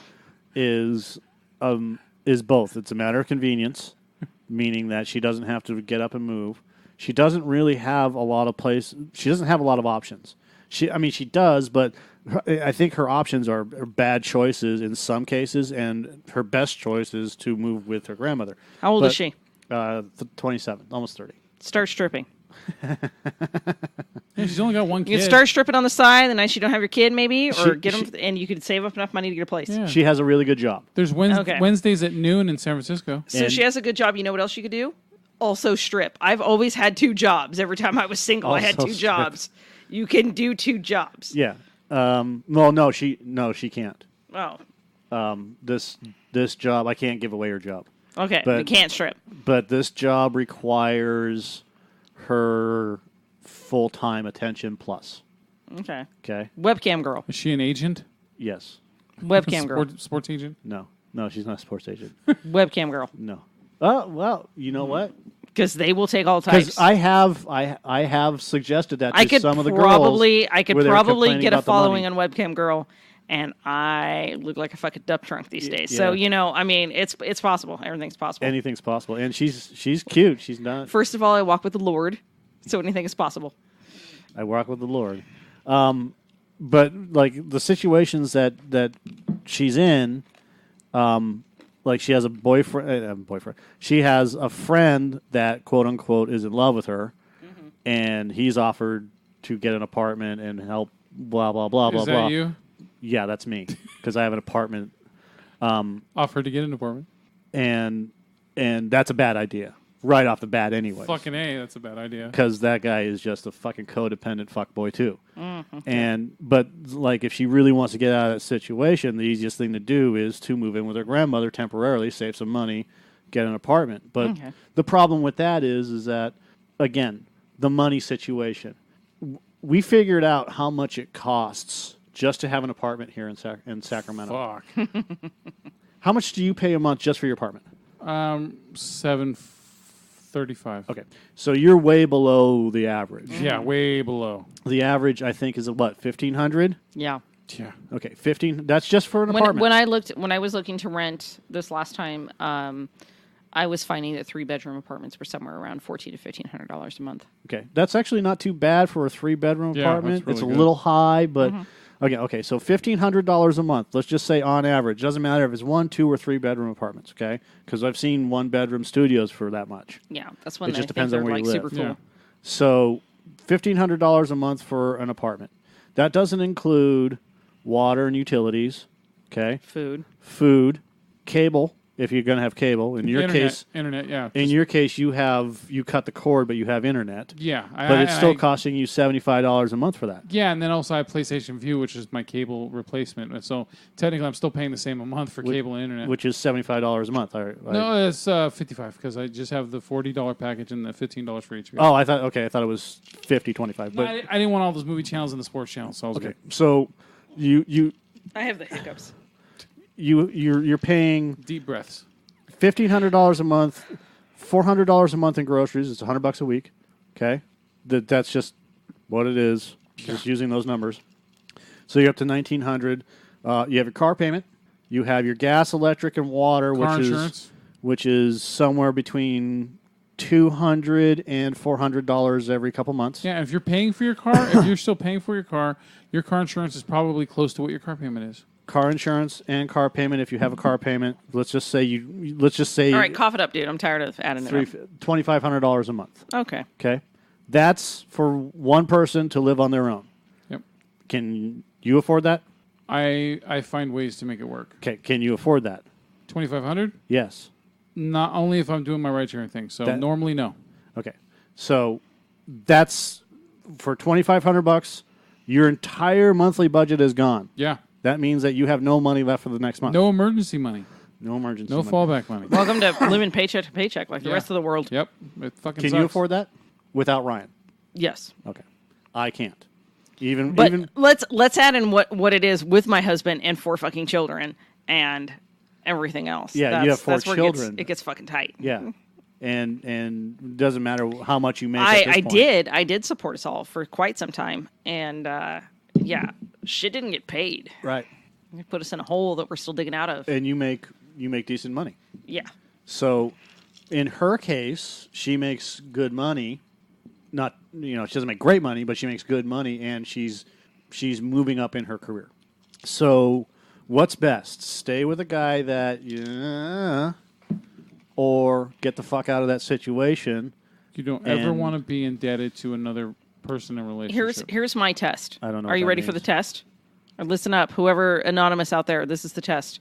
is both. It's a matter of convenience, meaning that she doesn't have to get up and move. She doesn't really have a lot of She doesn't have a lot of options. She does, but I think her options are bad choices in some cases, and her best choice is to move with her grandmother. How old is she? 27, almost 30. Start stripping. Yeah, she's only got one kid. You can start stripping on the side the night you don't have your kid, maybe, or get them, and you could save up enough money to get a place. Yeah. She has a really good job. There's Wednesdays at noon in San Francisco. So she has a good job. You know what else you could do? Also strip. I've always had 2 jobs. Every time I was single, I had 2 jobs. You can do 2 jobs. Yeah. No, she can't. Oh. This job, I can't give away her job. Okay, but, we can't strip. But this job requires her full-time attention plus. Okay. Okay. Webcam girl. Is she an agent? Yes. Webcam girl. Sports agent? No, she's not a sports agent. Webcam girl. No. Oh, well, you know what? Because they will take all types. Because I have suggested that to some of the girls. I could probably get a following on Webcam Girl, and I look like a fucking dump trunk these days. Yeah. So it's possible. Everything's possible. Anything's possible, and she's cute. She's not. First of all, I walk with the Lord, so anything is possible. I walk with the Lord, but like the situations that she's in, like she has a boyfriend. She has a friend that quote unquote is in love with her, and he's offered to get an apartment and help. Blah blah blah blah Is that blah. you? Yeah, that's me because I have an apartment. Offered to get an apartment. And that's a bad idea right off the bat anyway. Fucking A, that's a bad idea. Because that guy is just a fucking codependent fuckboy too. But like if she really wants to get out of that situation, the easiest thing to do is to move in with her grandmother temporarily, save some money, get an apartment. But the problem with that is that, again, the money situation. We figured out how much it costs just to have an apartment here in Sacramento. Fuck. How much do you pay a month just for your apartment? $735. Okay, so you're way below the average. Yeah, way below. The average, I think, is what, 1,500? Yeah. Yeah. Okay, 15. That's just for an apartment. When I was looking to rent this last time, I was finding that 3-bedroom apartments were somewhere around $1,400 to $1,500 a month. Okay, that's actually not too bad for a 3-bedroom apartment. That's really it's a good. little high, but okay. So $1,500 a month. Let's just say on average. Doesn't matter if it's 1, 2, or 3-bedroom apartments. Okay, because I've seen 1-bedroom studios for that much. Yeah, that's when It just I depends think on they're where you like live. super cool. Yeah. So $1,500 a month for an apartment. That doesn't include water and utilities. Okay, food, cable. If you're going to have cable, in your case, internet, yeah. in your case, you cut the cord, but you have internet. Yeah, But it's still costing you $75 a month for that. Yeah, and then also I have PlayStation Vue, which is my cable replacement. And so technically, I'm still paying the same a month for cable and internet. Which is $75 a month. No, it's $55 because I just have the $40 package and the $15 for HBO. Oh, I thought it was $50.25. No, But I didn't want all those movie channels and the sports channels, so I was okay, good. so you I have the hiccups. you're paying Deep breaths. $1,500 a month, $400 a month in groceries. It's $100 a week. Okay, that's just what it is. Just using those numbers. So you're up to $1,900. You have your car payment. You have your gas, electric, and water, Car insurance. which is somewhere between $200 and $400 every couple months. Yeah, if you're paying for your car, if you're still paying for your car insurance is probably close to what your car payment is. Car insurance and car payment. If you have a car payment, let's just say All right, cough it up, dude. I'm tired of adding it up. $2,500 a month. Okay. Okay, that's for one person to live on their own. Yep. Can you afford that? I find ways to make it work. Okay, can you afford that? $2,500? Yes. Not only if I'm doing my ride sharing thing. So normally no. Okay, so that's for $2,500. Your entire monthly budget is gone. Yeah. That means that you have no money left for the next month. No emergency money. No emergency. No money. fallback money. Welcome to living paycheck to paycheck like the Yeah. rest of the world. Yep. It fucking Can sucks. you afford that without Ryan? Yes. Okay, I can't. Even let's add in what it is with my husband and 4 fucking children and everything else. Yeah, you have 4 that's where children. It gets fucking tight. Yeah, and it doesn't matter how much you make. At this point. I did support us all for quite some time, and yeah, shit didn't get paid. Right. It put us in a hole that we're still digging out of. And you make decent money. Yeah. So, in her case, she makes good money. Not she doesn't make great money, but she makes good money, and she's moving up in her career. So, what's best? Stay with a guy that or get the fuck out of that situation. You don't ever want to be indebted to another person in a relationship. Here's my test. I don't know. Are you ready for the test? Or listen up, whoever anonymous out there. This is the test.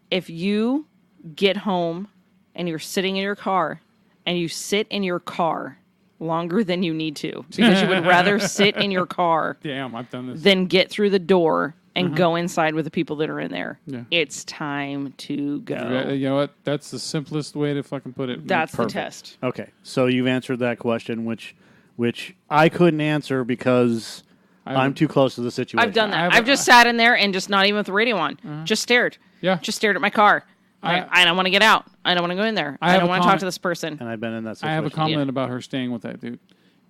If you get home and you're sitting in your car and you sit in your car longer than you need to because you would rather sit in your car Damn, I've done this. than get through the door and go inside with the people that are in there. Yeah. It's time to go. You know what? That's the simplest way to fucking put it. That's Perfect. the test. Okay, so you've answered that question, which I couldn't answer because I'm too close to the situation. I've done that. I've just sat in there and just not even with the radio on. Just stared. Yeah. Just stared at my car. I don't want to get out. I don't want to go in there. I don't want to talk to this person. And I've been in that situation. I have a comment about her staying with that dude.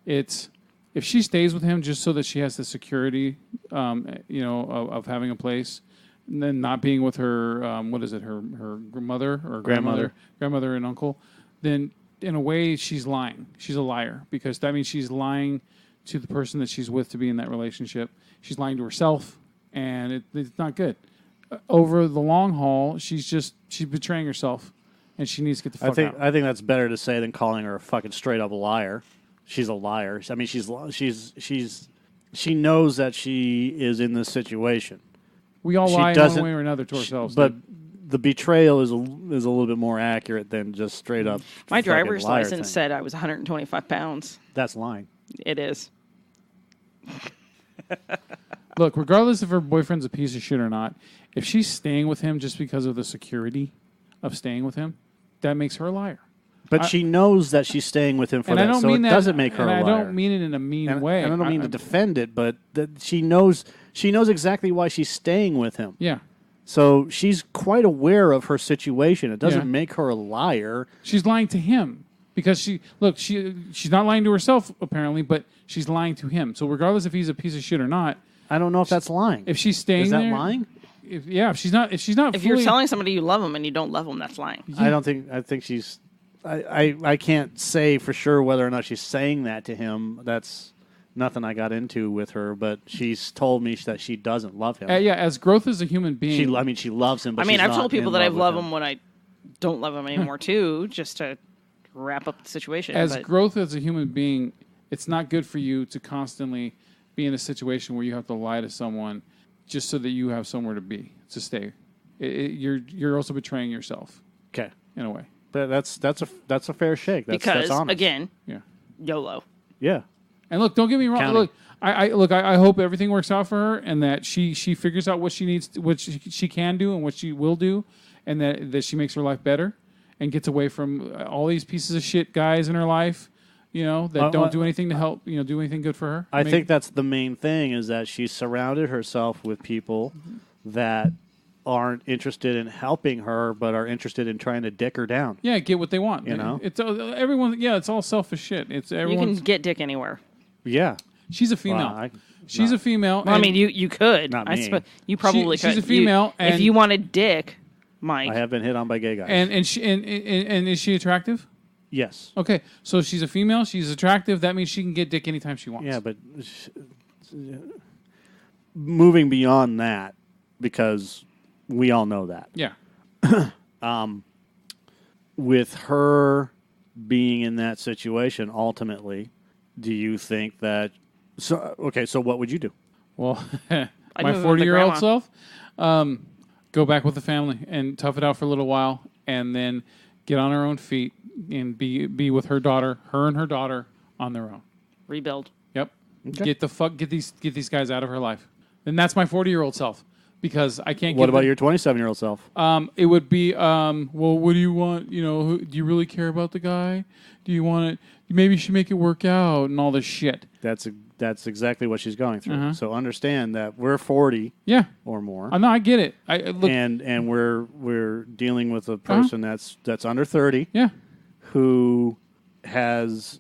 It's if she stays with him just so that she has the security, of having a place, and then not being with her, her mother or grandmother and uncle, then in a way she's lying. She's a liar because that means she's lying to the person that she's with to be in that relationship. She's lying to herself, and it's not good. Over the long haul, she's betraying herself, and she needs to get the fuck out. I think that's better to say than calling her a fucking straight up liar. she's a liar. I mean, she knows that she is in this situation. We all She lie in one doesn't- way or another to ourselves. But dude. the betrayal is a little bit more accurate than just straight up. My fucking driver's liar license thing. said I was 125 pounds. That's lying. It is. Look, regardless if her boyfriend's a piece of shit or not, if she's staying with him just because of the security of staying with him, that makes her a liar. But she knows that she's staying with him for And that, I don't so mean it that, doesn't make her and a I liar. don't mean it in a mean and, way. and I don't mean to defend it, but she knows exactly why she's staying with him. Yeah. So she's quite aware of her situation. It doesn't Yeah. make her a liar. She's lying to him because she's not lying to herself apparently, but she's lying to him. So regardless if he's a piece of shit or not, I don't know if that's lying. if she's staying Is that there, lying? if she's not, If you're telling somebody you love them and you don't love them, that's lying. I think she's. I can't say for sure whether or not she's saying that to him. That's nothing I got into with her, but she's told me that she doesn't love him. yeah, as growth as a human being, She loves him. But I mean, she's I've not told people in that I with love them when I don't love them anymore, too, just to wrap up the situation. as but growth as a human being, it's not good for you to constantly be in a situation where you have to lie to someone just so that you have somewhere to stay. You're also betraying yourself Okay, in a way. but that's a fair shake. because, that's honest. again, Yeah. YOLO. Yeah. And look, don't get me wrong. Counting. Look, I hope everything works out for her, and that she figures out what she needs, what she can do, and what she will do, and that she makes her life better, and gets away from all these pieces of shit guys in her life, that don't do anything to help, do anything good for her. I think that's the main thing is that she's surrounded herself with people that aren't interested in helping her, but are interested in trying to dick her down. Yeah, get what they want. You know? It's everyone. Yeah, it's all selfish shit. It's You everyone. can get dick anywhere. Yeah. She's a female. Well, She's a female. Well, I and mean, you could. Not I me. suppose you probably she's could. a female, if and- you wanted dick, Mike. I have been hit on by gay guys. and is she attractive? yes. Okay, so she's a female. She's attractive. That means she can get dick anytime she wants. Yeah, but moving beyond that, because we all know that. Yeah. With her being in that situation, ultimately, do you think that... So what would you do? Well, I'd my move in with the 40-year-old grandma. self, go back with the family and tough it out for a little while, and then get on her own feet and be with her and her daughter on their own. Rebuild. Yep. Okay. Get these guys out of her life. And that's my 40-year-old self, because I can't. What about your 27-year-old self? It would be, well, what do you want? Do you really care about the guy? Do you want it? Maybe you should make it work out and all this shit. That's exactly what she's going through. Uh-huh. So understand that we're 40 Yeah. or more, No, I get it. I look. and we're dealing with a person that's under 30 Yeah. who has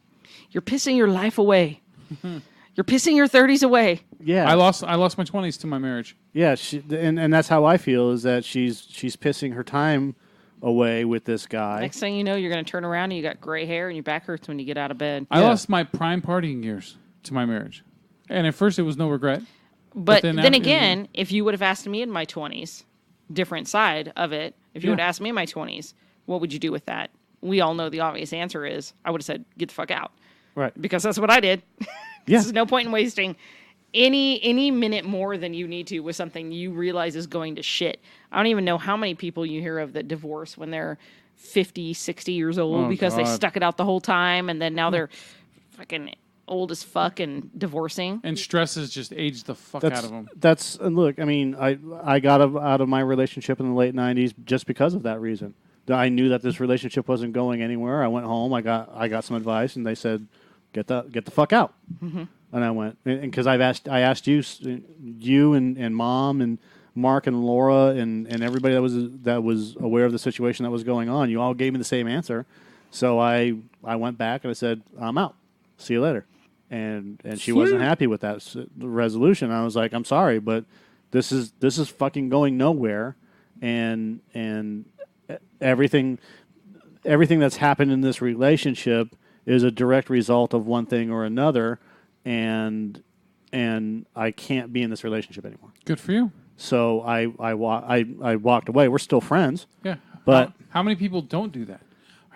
You're pissing your life away. You're pissing your 30s away. yeah I lost my 20s to my marriage. yeah and that's how I feel is that she's pissing her time away with this guy. Next thing you know, you're going to turn around and you got gray hair and your back hurts when you get out of bed. I Yeah. lost my prime partying years to my marriage, and at first it was no regret. But then then after- again, if you would have asked me in my 20s, different side of it, if you Yeah. would have asked me in my 20s, what would you do with that? We all know the obvious answer is I would have said, get the fuck out. Right. Because that's what I did. Yeah. There's no point in wasting any minute more than you need to with something you realize is going to shit. I don't even know how many people you hear of that divorce when they're 50, 60 years old Oh, because they God. stuck it out the whole time and then now they're fucking old as fuck and divorcing. And stress has just aged the fuck out of them. That's look. I mean, I got out of my relationship in the late '90s just because of that reason. I knew that this relationship wasn't going anywhere. I went home. I got some advice, and they said, "Get the fuck out." Mm-hmm. And I went, and because I asked you and Mom and Mark and Laura and everybody that was aware of the situation that was going on. You all gave me the same answer, so I went back and I said, "I'm out. See you later." And she wasn't happy with that resolution. I was like, "I'm sorry, but this is fucking going nowhere." And everything that's happened in this relationship is a direct result of one thing or another, and I can't be in this relationship anymore. Good for you. So I walked away. We're still friends. Yeah. But- how many people don't do that?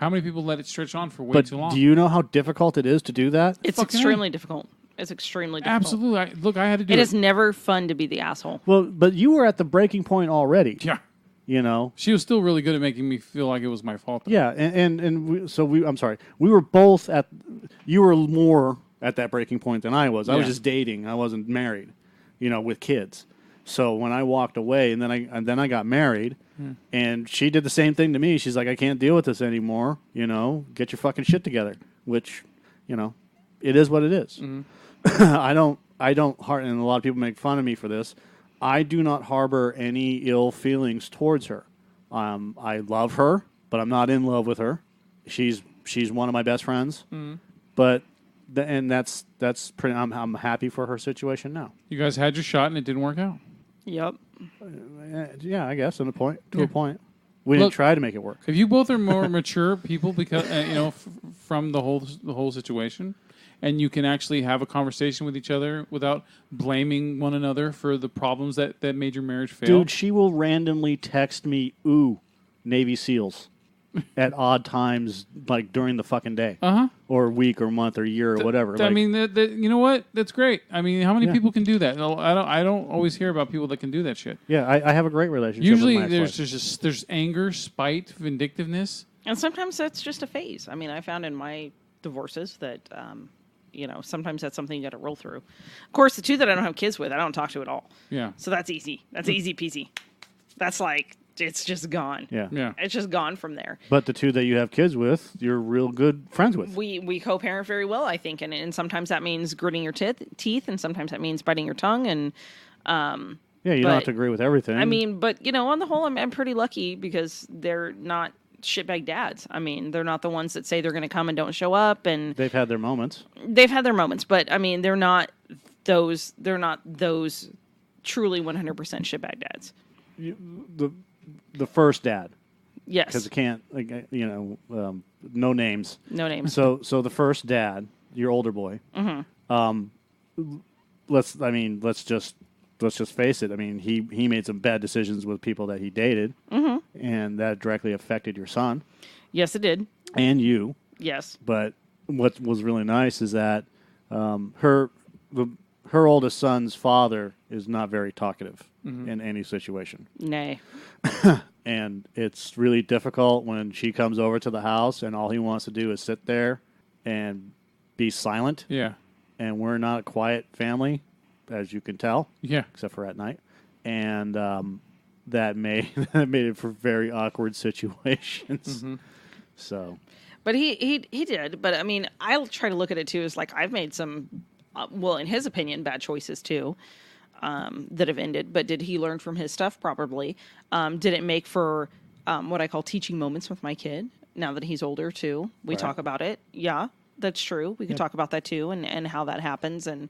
How many people let it stretch on for way But too long? do you know how difficult it is to do that? It's Fucking extremely difficult. It's extremely difficult. Absolutely. Look, I had to do It it. is never fun to be the asshole. Well, but you were at the breaking point already. Yeah. You know. She was still really good at making me feel like it was my fault. Though. Yeah, I'm sorry. We were both at. You were more at that breaking point than I was. I was Yeah. just dating. I wasn't married. With kids. So when I walked away, and then I got married, and she did the same thing to me. She's like, I can't deal with this anymore. Get your fucking shit together. Which, it is what it is. I don't. And a lot of people make fun of me for this. I do not harbor any ill feelings towards her. I love her, but I'm not in love with her. She's one of my best friends, but that's pretty. I'm happy for her situation now. You guys had your shot and it didn't work out. Yep. Yeah, I guess to a point. We Look, didn't try to make it work. If you both are more mature people, because from the whole situation, and you can actually have a conversation with each other without blaming one another for the problems that made your marriage fail. Dude, she will randomly text me, "Ooh, Navy SEALs," at odd times, like during the fucking day, or week, or month, or year, or whatever. I mean, you know what? That's great. I mean, how many Yeah. people can do that? I don't always hear about people that can do that shit. Yeah, I have a great relationship. Usually, with my there's anger, spite, vindictiveness. And sometimes that's just a phase. I mean, I found in my divorces that, sometimes that's something you got to roll through. Of course, the two that I don't have kids with, I don't talk to at all. Yeah. So that's easy. That's easy peasy. That's like, it's just gone. Yeah. It's just gone from there. But the two that you have kids with, you're real good friends with. We co-parent very well, I think, and sometimes that means gritting your teeth, and sometimes that means biting your tongue, and Yeah, you don't have to agree with everything. I mean, but on the whole, I'm pretty lucky because they're not shitbag dads. I mean, they're not the ones that say they're going to come and don't show up, and they've had their moments. But I mean, they're not those truly 100% shitbag dads. The first dad, Yes, because it can't, no names. no names. So the first dad, your older boy. Let's just face it. I mean, he made some bad decisions with people that he dated, and that directly affected your son Yes, it did. and you. Yes. But what was really nice is that her oldest son's father is not very talkative in any situation. Nay. And it's really difficult when she comes over to the house and all he wants to do is sit there and be silent. Yeah. And we're not a quiet family, as you can tell, Yeah. except for at night. And that made it for very awkward situations. So, But he did. But I mean, I'll try to look at it too as like I've made some, in his opinion, bad choices too, that have ended. But did he learn from his stuff? Probably. Did it make for what I call teaching moments with my kid now that he's older too? We talk about it. Yeah, that's true. We can talk about that too, and how that happens, and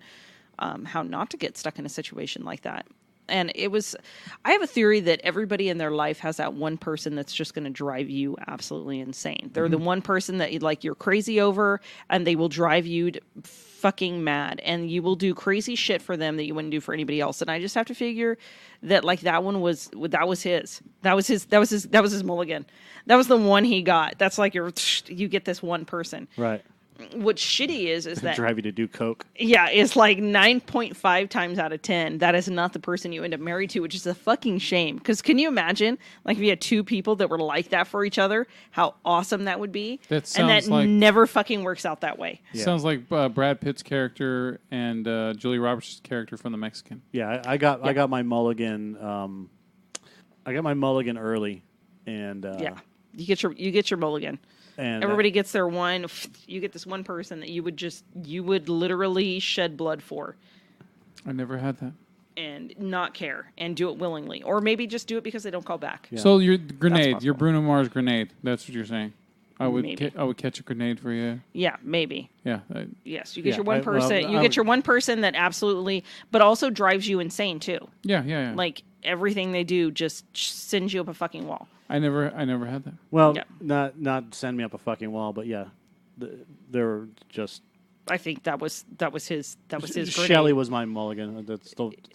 how not to get stuck in a situation like that. And I have a theory that everybody in their life has that one person that's just going to drive you absolutely insane. They're the one person that you're crazy over, and they will drive you fucking mad, and you will do crazy shit for them that you wouldn't do for anybody else. And I just have to figure that that was his mulligan. That was the one he got. That's like you get this one person. right. What's shitty is that Drive you to do coke. yeah, it's like 9.5 times out of 10 that is not the person you end up married to, which is a fucking shame. Because can you imagine, like, if you had two people that were like that for each other, how awesome that would be? That sounds and that never fucking works out that way. Yeah. Sounds like Brad Pitt's character and Julia Roberts' character from The Mexican. Yeah, I got my mulligan. I got my mulligan early, and Yeah, you get your mulligan. and Everybody gets their one. You get this one person that you would literally shed blood for. I never had that. And not care and do it willingly, or maybe just do it because they don't call back. Yeah. So your grenade, possible. your Bruno Mars grenade. That's what you're saying. I would Maybe. I would catch a grenade for you. Yeah, maybe. Yeah. Yes, you get Yeah, your one person. I you get your one person that absolutely, but also drives you insane too. Yeah. Like everything they do just sends you up a fucking wall. I never had that. well, Yeah. not send me up a fucking wall, but yeah, they're just. I think that was his grenade. Shelley was my mulligan.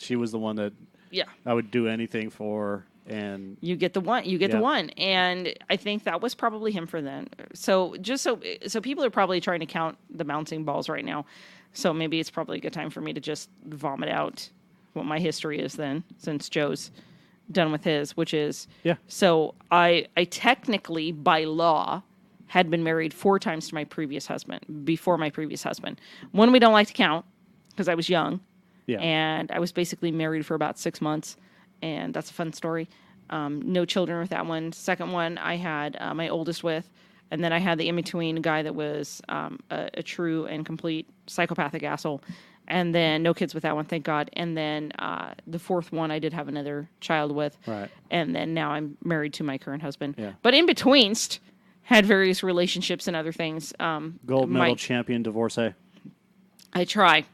She was the one that Yeah, I would do anything for. and you get the one. You get the Yeah. one, and I think that was probably him for then. So so people are probably trying to count the bouncing balls right now. So maybe it's probably a good time for me to just vomit out what my history is then, since Joe's done with his, which is Yeah. So I technically by law had been married 4 times to my previous husband before my previous husband. One we don't like to count because I was young. Yeah. And I was basically married for about 6 months, and that's a fun story. No children with that one. Second one, I had my oldest with, and then I had the in-between guy that was a true and complete psychopathic asshole, and then no kids with that one, thank God. And then the fourth one, I did have another child with, Right. and then now I'm married to my current husband. Yeah. But in betweenst, had various relationships and other things. Gold medal champion divorcee. I try.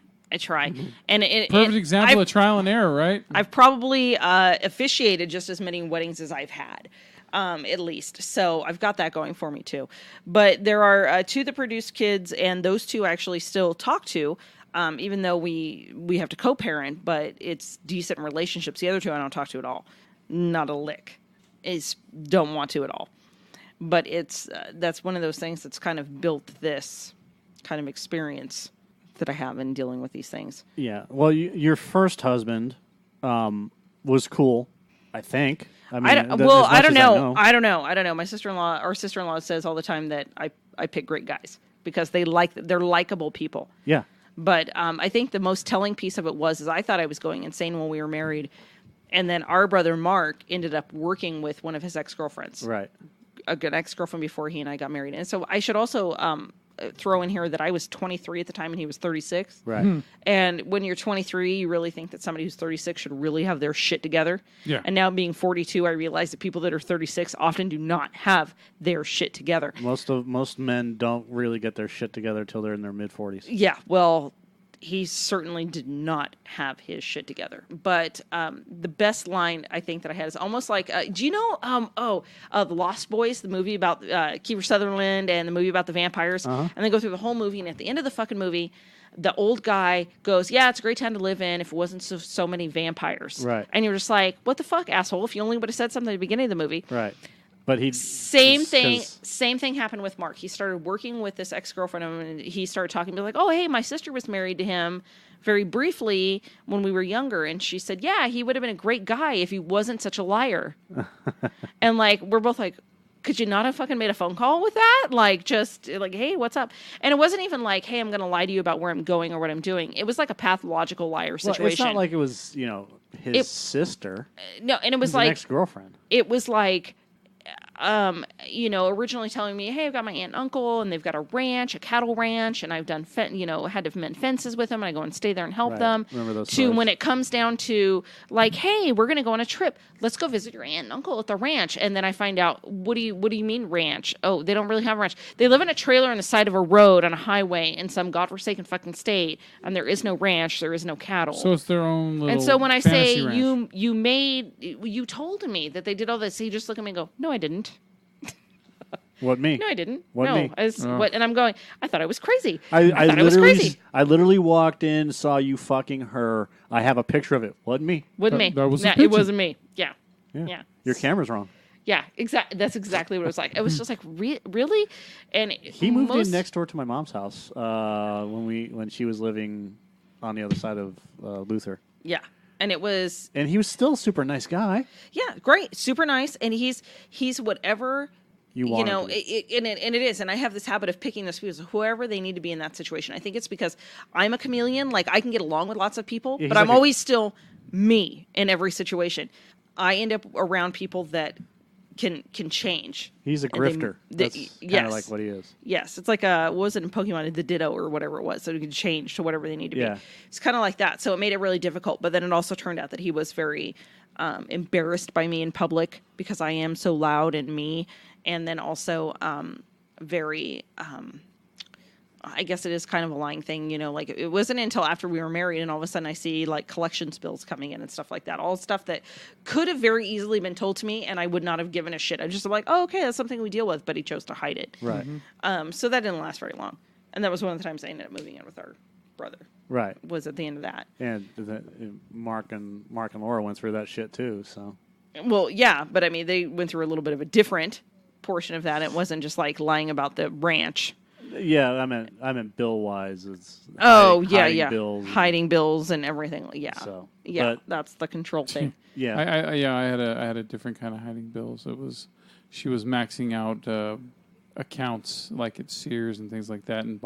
And Perfect example of trial and error, right? I've probably officiated just as many weddings as I've had, at least. So I've got that going for me too. But there are 2 that produce kids, and those 2 I actually still talk to, even though we have to co-parent, but it's decent relationships. The other 2 I don't talk to at all. Not a lick. Don't want to at all. But it's that's one of those things that's kind of built this kind of experience that I have in dealing with these things. Yeah. Well, your first husband was cool, I think. I mean, I don't know. I don't know. My our sister-in-law says all the time that I pick great guys because they're likable people. Yeah. But I think the most telling piece of it is I thought I was going insane when we were married, and then our brother Mark ended up working with one of his ex-girlfriends. Right. A good ex-girlfriend before he and I got married. And so I should also throw in here that I was 23 at the time and he was 36. Right. And when you're 23, you really think that somebody who's 36 should really have their shit together. Yeah. And now being 42, I realize that people that are 36 often do not have their shit together. Most men don't really get their shit together till they're in their mid-40s. Yeah, well, he certainly did not have his shit together. But the best line I think that I had is almost like, do you know, The Lost Boys, the movie about Kiefer Sutherland and the movie about the vampires? Uh-huh. And they go through the whole movie, and at the end of the fucking movie, the old guy goes, yeah, it's a great town to live in if it wasn't so many vampires. Right. And you're just like, what the fuck, asshole? If you only would have said something at the beginning of the movie. Right. But Same thing happened with Mark. He started working with this ex-girlfriend, and he started talking, be like, oh, hey, my sister was married to him very briefly when we were younger. And she said, yeah, he would have been a great guy if he wasn't such a liar. And like, we're both like, could you not have fucking made a phone call with that? Like, just like, hey, what's up? And it wasn't even like, hey, I'm going to lie to you about where I'm going or what I'm doing. It was like a pathological liar situation. Well, it's not like it was, his sister. No, and it was His like, ex-girlfriend. it was like, originally telling me, hey, I've got my aunt and uncle, and they've got a ranch, a cattle ranch, and I've done, had to mend fences with them, and I go and stay there and help them. Remember those to stories. when it comes down to like, hey, we're going to go on a trip. Let's go visit your aunt and uncle at the ranch. And then I find out, what do you mean ranch? Oh, they don't really have a ranch. They live in a trailer on the side of a road on a highway in some godforsaken fucking state, and there is no ranch, there is no cattle. So it's their own little And so when I say ranch. you told me that they did all this, he just look at me and go, no, I didn't. What, me? No, I didn't. What, no, me? And I'm going, I thought I was crazy. I thought I was crazy. I literally walked in, saw you fucking her. I have a picture of it. Wasn't me. Wasn't me. That was the it picture. wasn't me. Yeah. Yeah. Your camera's wrong. Yeah, exactly. That's exactly what it was like. It was just like, really? And He moved in next door to my mom's house when she was living on the other side of Luther. Yeah. And it was... And he was still a super nice guy. Yeah, great. Super nice. And he's whatever... And it is. And I have this habit of picking those people, whoever they need to be in that situation. I think it's because I'm a chameleon. Like, I can get along with lots of people, but I'm always still me in every situation. I end up around people that can change. He's a grifter. That's kind of like what he is. Yes. It's like what was it in Pokemon? The Ditto or whatever it was. So he can change to whatever they need to be. It's kind of like that. So it made it really difficult. But then it also turned out that he was very embarrassed by me in public because I am so loud and me. And then also very, I guess it is kind of a lying thing, like it wasn't until after we were married and all of a sudden I see like collections bills coming in and stuff like that. All stuff that could have very easily been told to me and I would not have given a shit. I just like, oh, okay, that's something we deal with, but he chose to hide it. Right. So that didn't last very long. And that was one of the times I ended up moving in with our brother. Right. Was at the end of that. And Mark and Laura went through that shit too, so. Well, yeah, but I mean, they went through a little bit of a different portion of that. It wasn't just like lying about the ranch. Yeah, I meant bill wise. It's hiding bills, hiding bills and everything. Yeah, So, yeah, but- that's the control thing. yeah. I had a different kind of hiding bills. She was maxing out accounts like at Sears and things like that, and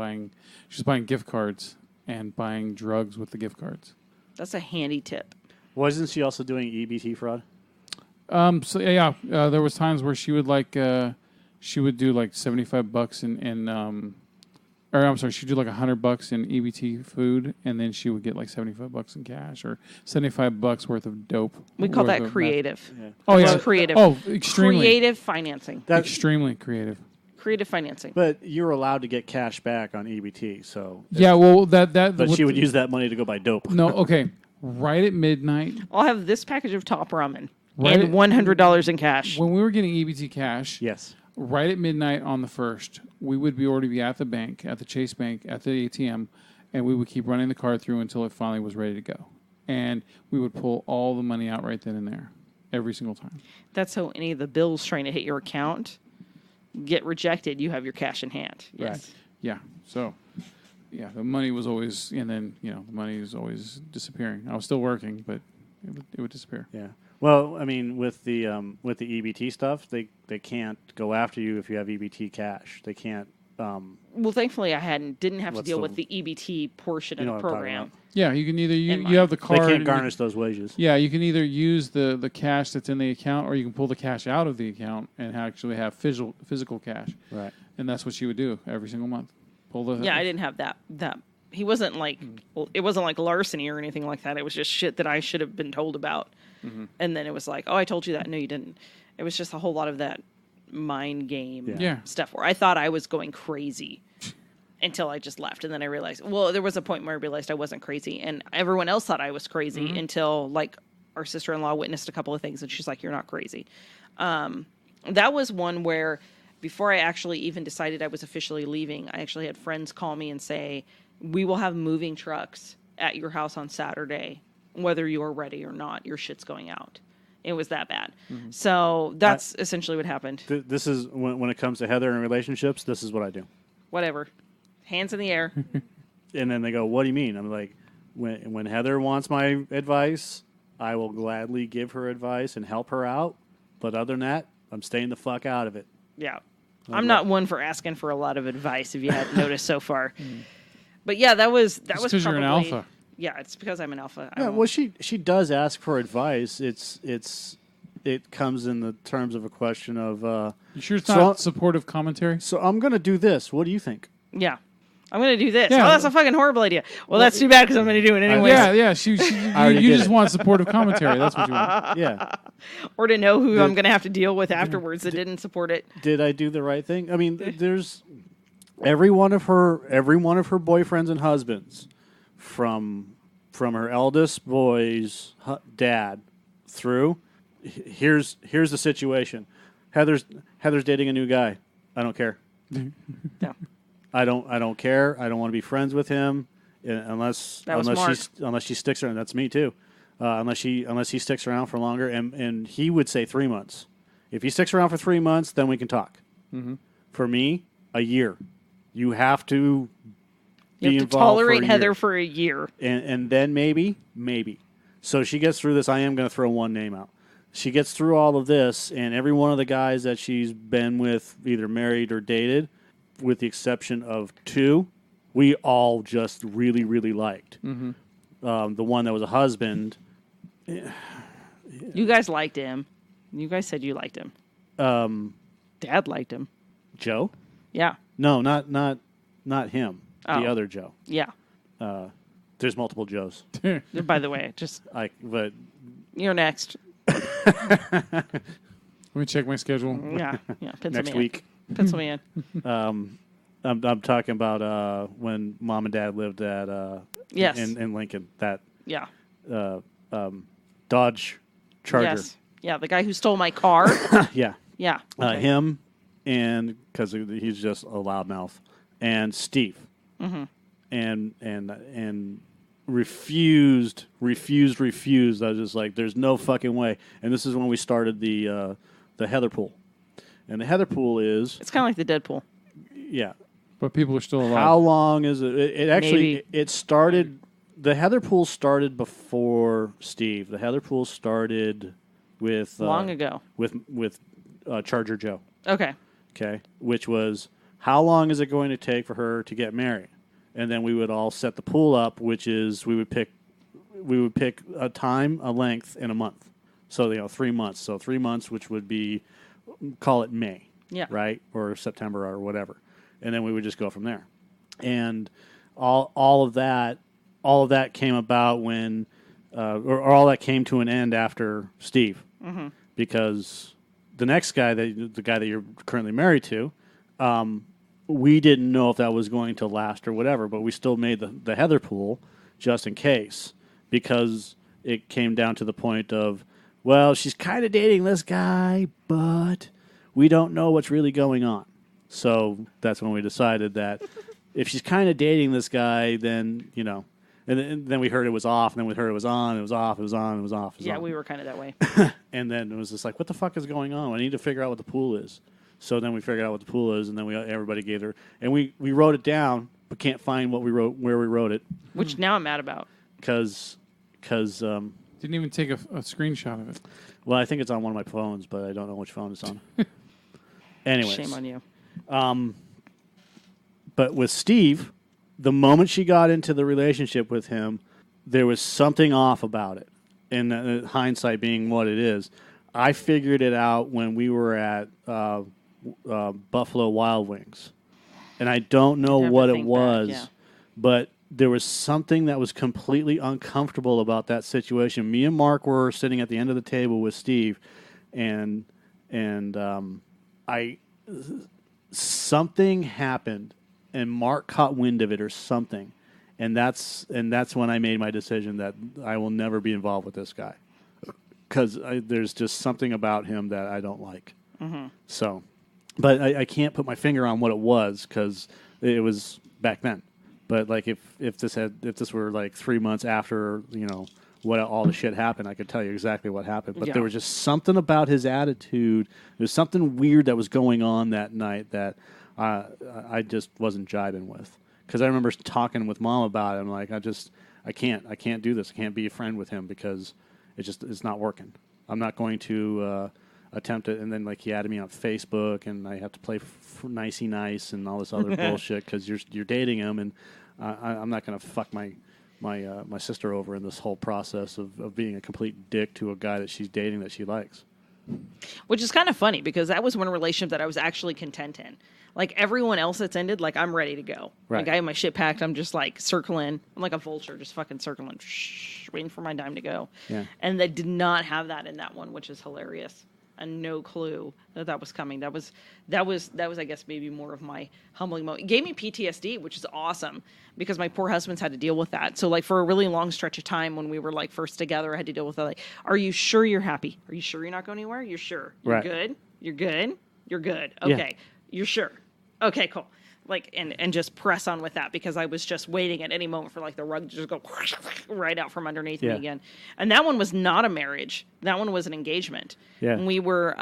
she was buying gift cards and buying drugs with the gift cards. That's a handy tip. Wasn't she also doing EBT fraud? So there was times where she would she would do like $75 or I'm sorry, she'd do like $100 in EBT food, and then she would get like $75 in cash or $75 worth of dope. We call that worth of creative. Yeah. Oh That's yeah, creative. Oh, extremely Creative financing. extremely creative. Creative financing. But you're allowed to get cash back on EBT, so Yeah, well But she would use that money to go buy dope. No, okay. Right at midnight, I'll have this package of top ramen Right. and $100 in cash. when we were getting EBT cash, Yes. right at midnight on the 1st, we would already be at the bank, at the Chase Bank, at the ATM, and we would keep running the card through until it finally was ready to go. And we would pull all the money out right then and there, every single time. That's how any of the bills trying to hit your account get rejected. You have your cash in hand. Yes. Right. Yeah. So, yeah, the money was always, and then, the money was always disappearing. I was still working, but it would disappear. Yeah. Well, I mean, with the EBT stuff, they can't go after you if you have EBT cash. They can't. Well, thankfully, I didn't have to What's deal the- with the EBT portion You know of what the I'm talking program. Yeah, you can either And you have the They card. can't and garnish those wages. Yeah, you can either use the cash that's in the account, or you can pull the cash out of the account and actually have physical cash. Right. And that's what she would do every single month. Pull the Yeah, I didn't have that. He wasn't like, well, it wasn't like larceny or anything like that. It was just shit that I should have been told about. And then it was like, oh, I told you that. No, you didn't. It was just a whole lot of that mind game Yeah. stuff where I thought I was going crazy until I just left. And then I realized, well, there was a point where I realized I wasn't crazy. And everyone else thought I was crazy until like our sister-in-law witnessed a couple of things and she's like, you're not crazy. That was one where before I actually even decided I was officially leaving, I actually had friends call me and say, we will have moving trucks at your house on Saturday, whether you're ready or not, your shit's going out. It was that bad. So that's essentially what happened. This is when it comes to Heather and relationships. This is what I do. Whatever. Hands in the air. And then they go, "What do you mean?" I'm like, "When Heather wants my advice, I will gladly give her advice and help her out. But other than that, I'm staying the fuck out of it." Yeah. I'm not one for asking for a lot of advice, if you hadn't noticed so far. But yeah, that was because probably, you're an alpha. Yeah, it's because I'm an alpha. Yeah, well, she does ask for advice. It comes in the terms of a question of. You sure it's So- not supportive commentary? So I'm going to do this. What do you think? Yeah. I'm going to do this. Yeah. Oh, that's a fucking horrible idea. Well, that's too bad because I'm going to do it anyways. Yeah. already You did just it. want supportive commentary. That's what you want. Yeah. Or to know who I'm going to have to deal with afterwards that didn't support it. Did I do the right thing? I mean, there's every one of her boyfriends and husbands, from her eldest boy's dad through. Here's the situation. Heather's dating a new guy. I don't care. Yeah. I don't care. I don't want to be friends with him unless That was Mark. she sticks around. That's me too. Unless he sticks around for longer, and he would say 3 months. If he sticks around for 3 months, then we can talk. For me, a year. You have to You be have to involved for tolerate a Heather year. for a year. And then maybe. So she gets through this. I am going to throw one name out. She gets through all of this, and every one of the guys that she's been with, either married or dated, with the exception of 2, we all just really, really liked. The one that was a husband. You guys liked him. You guys said you liked him. Dad liked him. Joe? Yeah. No, not him. Oh. The other Joe. Yeah. There's multiple Joes. By the way, But you're next. Let me check my schedule. Yeah. Pencil next me week. in. Pencil me in. I'm talking about when Mom and Dad lived at Yes. in Lincoln. That Yeah. Dodge Charger. Yes. Yeah, the guy who stole my car. Yeah. Yeah. Okay. Him, and because he's just a loudmouth, and Steve, and refused. I was just like, there's no fucking way. And this is when we started the Heather pool. And the Heather pool is... It's kind of like the Deadpool. Yeah. But people are still alive. How long is it? It actually... Maybe. It started... The Heather pool started before Steve. The Heather pool started with... Long ago. With Charger Joe. Okay. Okay. Which was, how long is it going to take for her to get married? And then we would all set the pool up, which is we would pick a time, a length, and a month. So 3 months. So 3 months, which would be, call it May, right, or September or whatever, and then we would just go from there. And all of that came about when, or all that came to an end after Steve, because the next guy, the guy that you're currently married to. We didn't know if that was going to last or whatever, but we still made the Heather pool just in case, because it came down to the point of, well, she's kind of dating this guy, but we don't know what's really going on. So that's when we decided that if she's kind of dating this guy, then, and then we heard it was off, and then we heard it was on, it was off, it was on, it was off. It was on. We were kind of that way. And then it was just like, what the fuck is going on? I need to figure out what the pool is. So then we figured out what the pool is, and then everybody gave their... And we wrote it down, but can't find what we wrote, where we wrote it. Which now I'm mad about. Because... Didn't even take a screenshot of it. Well, I think it's on one of my phones, but I don't know which phone it's on. Anyways. Shame on you. But with Steve, the moment she got into the relationship with him, there was something off about it. And hindsight being what it is, I figured it out when we were at Buffalo Wild Wings. And I don't know what it was, but there was something that was completely uncomfortable about that situation. Me and Mark were sitting at the end of the table with Steve, and something happened, and Mark caught wind of it or something, and that's when I made my decision that I will never be involved with this guy, because there's just something about him that I don't like. Mm-hmm. So, but I can't put my finger on what it was, because it was back then. But like if this were like 3 months after what all the shit happened, I could tell you exactly what happened. But there was just something about his attitude. There's something weird that was going on that night that I just wasn't jiving with. Because I remember talking with Mom about it. I'm like, I can't do this. I can't be a friend with him because it's not working. I'm not going to attempt it. And then like he added me on Facebook, and I have to play nicey nice and all this other bullshit because you're dating him, and I'm not going to fuck my sister over in this whole process of being a complete dick to a guy that she's dating that she likes. Which is kind of funny, because that was one relationship that I was actually content in. Like everyone else that's ended, like I'm ready to go. Right. Like I have my shit packed. I'm just like circling. I'm like a vulture, just fucking circling, waiting for my time to go. Yeah. And they did not have that in that one, which is hilarious. And no clue that was coming. That was I guess maybe more of my humbling moment. It gave me PTSD, which is awesome, because my poor husband's had to deal with that. So like for a really long stretch of time when we were like first together, I had to deal with that. Like, are you sure you're happy? Are you sure you're not going anywhere? You're sure? You're good? You're good? You're good. Okay. Yeah. You're sure? Okay, cool. Like and just press on with that, because I was just waiting at any moment for like the rug to just go right out from underneath me again. And that one was not a marriage. That one was an engagement. Yeah. And we were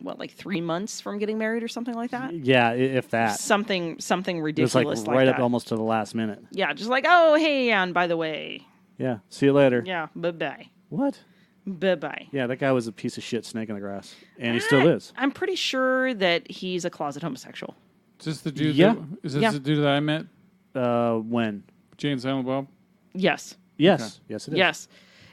like 3 months from getting married or something like that. Yeah, if that. Something ridiculous it was like right up almost to the last minute. Yeah, just like, oh hey, and by the way. Yeah. See you later. Yeah. Bye-bye. What? Bye-bye. Yeah, that guy was a piece of shit snake in the grass. And he still is. I'm pretty sure that he's a closet homosexual. Is this the dude? Yeah. Is this the dude that I met? When? Jay and Silent Bob? Yes. Yes. Okay. Yes, it is. Yes.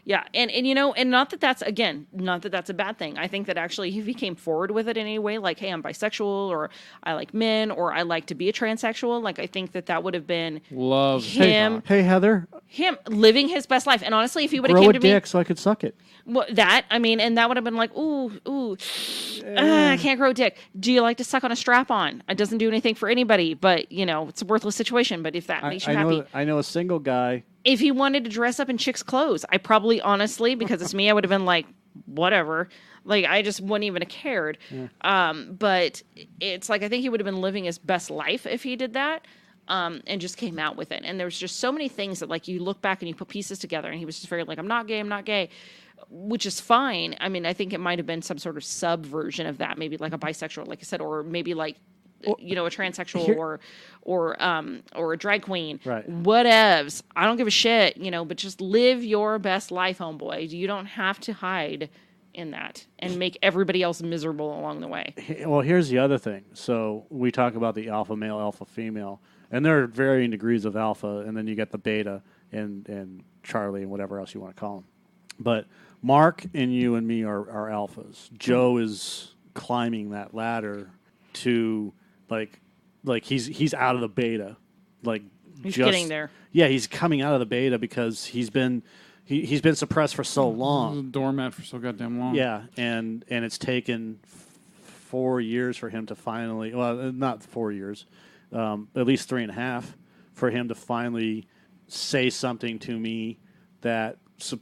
Yeah. And not that that's a bad thing. I think that actually if he came forward with it in any way, like, hey, I'm bisexual, or I like men, or I like to be a transsexual, like I think that would have been him. Hey, Heather. Him living his best life. And honestly, if he would have came to me... Grow a dick so I could suck it. Well, and that would have been like, I can't grow a dick. Do you like to suck on a strap-on? It doesn't do anything for anybody, but, it's a worthless situation. But if that makes you happy. I know a single guy. If he wanted to dress up in chicks' clothes, I probably, honestly, because it's me, I would have been like, whatever. Like, I just wouldn't even have cared. Yeah. But it's like, I think he would have been living his best life if he did that. and just came out with it. And there's just so many things that, like, you look back and you put pieces together, and he was just very like, I'm not gay, which is fine. I mean, I think it might have been some sort of subversion of that, maybe like a bisexual, like I said, or maybe like, a transsexual or a drag queen, right? Whatevs. I don't give a shit, but just live your best life, homeboy. You don't have to hide in that and make everybody else miserable along the way. Well, here's the other thing. So we talk about the alpha male, alpha female, and there are varying degrees of alpha, and then you get the beta and Charlie and whatever else you want to call them. But Mark and you and me are alphas. Joe is climbing that ladder to like he's out of the beta. Like he's getting there. Yeah, he's coming out of the beta because he's been suppressed for so long. A doormat for so goddamn long. Yeah, and it's taken 4 years for him to finally, well, not 4 years, at least 3.5, for him to finally say something to me that,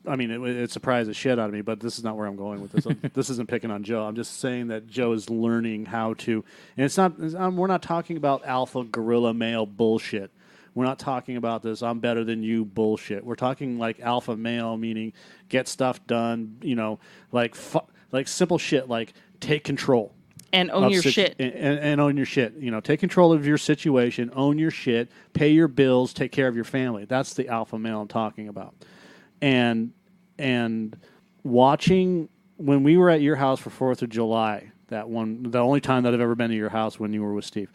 I mean, it surprised the shit out of me, but this is not where I'm going with this. This isn't picking on Joe. I'm just saying that Joe is learning how to, and we're not talking about alpha gorilla male bullshit. We're not talking about this, I'm better than you bullshit. We're talking like alpha male, meaning get stuff done, like simple shit, like take control. And own your shit. And own your shit. Take control of your situation, own your shit, pay your bills, take care of your family. That's the alpha male I'm talking about. And watching, when we were at your house for 4th of July, the only time that I've ever been to your house when you were with Steve,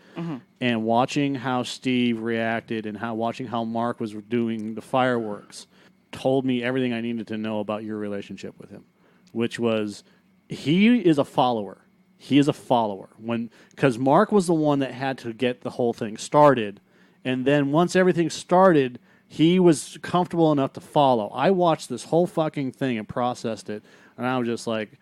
and watching how Steve reacted and watching how Mark was doing the fireworks told me everything I needed to know about your relationship with him, which was he is a follower. He is a follower because Mark was the one that had to get the whole thing started, and then once everything started, he was comfortable enough to follow. I watched this whole fucking thing and processed it, and I was just like,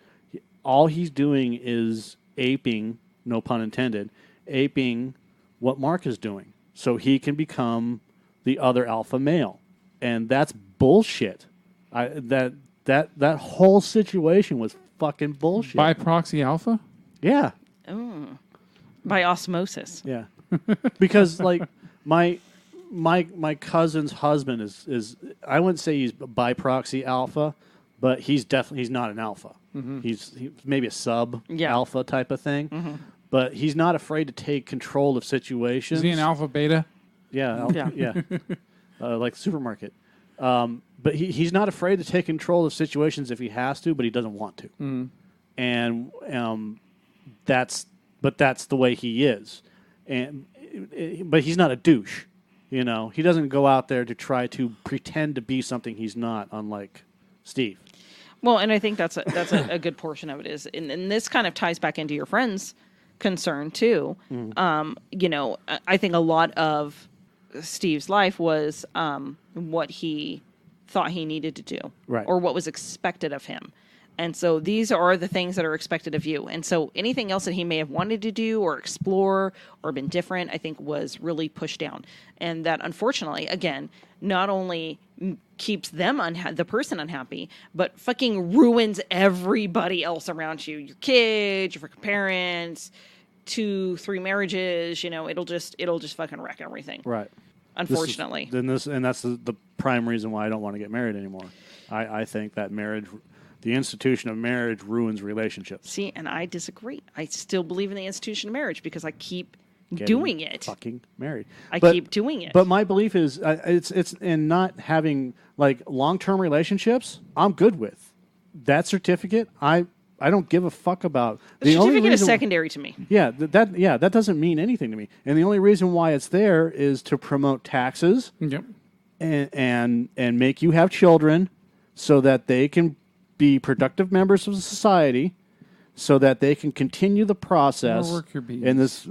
all he's doing is aping, no pun intended, aping what Mark is doing, so he can become the other alpha male, and that's bullshit. That whole situation was fucking bullshit. By proxy alpha? Yeah. Oh. By osmosis. Yeah. Because like my cousin's husband is I wouldn't say he's by proxy alpha, but he's not an alpha. Mm-hmm. He's maybe a sub alpha type of thing. Mm-hmm. But he's not afraid to take control of situations. Is he an alpha beta? Yeah. Yeah. Like the supermarket. But he's not afraid to take control of situations if he has to, but he doesn't want to. Mm. And that's the way he is. But he's not a douche. He doesn't go out there to try to pretend to be something he's not, unlike Steve. Well, and I think that's a good portion of it is, and this kind of ties back into your friend's concern too. Mm. I think a lot of Steve's life was what he thought he needed to do, right, or what was expected of him. And so these are the things that are expected of you. And so anything else that he may have wanted to do or explore or been different, I think was really pushed down. And that, unfortunately, again, not only keeps them the person unhappy, but fucking ruins everybody else around you. Your kids, your fucking parents, 2-3 marriages, it'll just fucking wreck everything. Right. Unfortunately. And that's the prime reason why I don't want to get married anymore. I think that the institution of marriage ruins relationships. See, and I disagree. I still believe in the institution of marriage because I keep doing it. Fucking married. I keep doing it. But my belief is it's in not having like long-term relationships. I'm good with that certificate. I don't give a fuck about. The certificate is secondary to me. Yeah, that doesn't mean anything to me. And the only reason why it's there is to promote taxes. Yep. And make you have children so that they can be productive members of society, so that they can continue the process in this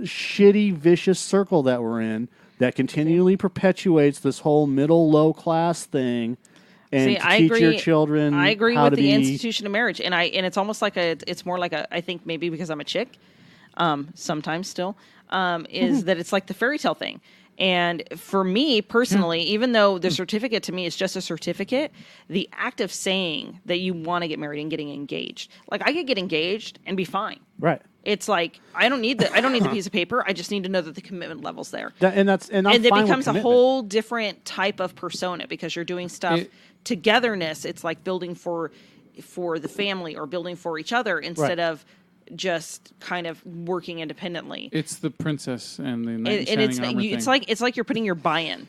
shitty, vicious circle that we're in that continually perpetuates this whole middle, low class thing. And teach your children. I agree with the institution of marriage, and it's almost like it's more like I think maybe because I'm a chick, sometimes still, is that it's like the fairy tale thing. And for me personally, even though the certificate to me is just a certificate, the act of saying that you want to get married and getting engaged, like I could get engaged and be fine. Right. It's like I don't need the piece of paper. I just need to know that the commitment level's there. And I'm and it fine with becomes a commitment. whole different type of persona because you're doing stuff togetherness. It's like building for the family or building for each other instead of just kind of working independently. It's the princess and the knight in shining armor thing. It's like you're putting your buy-in.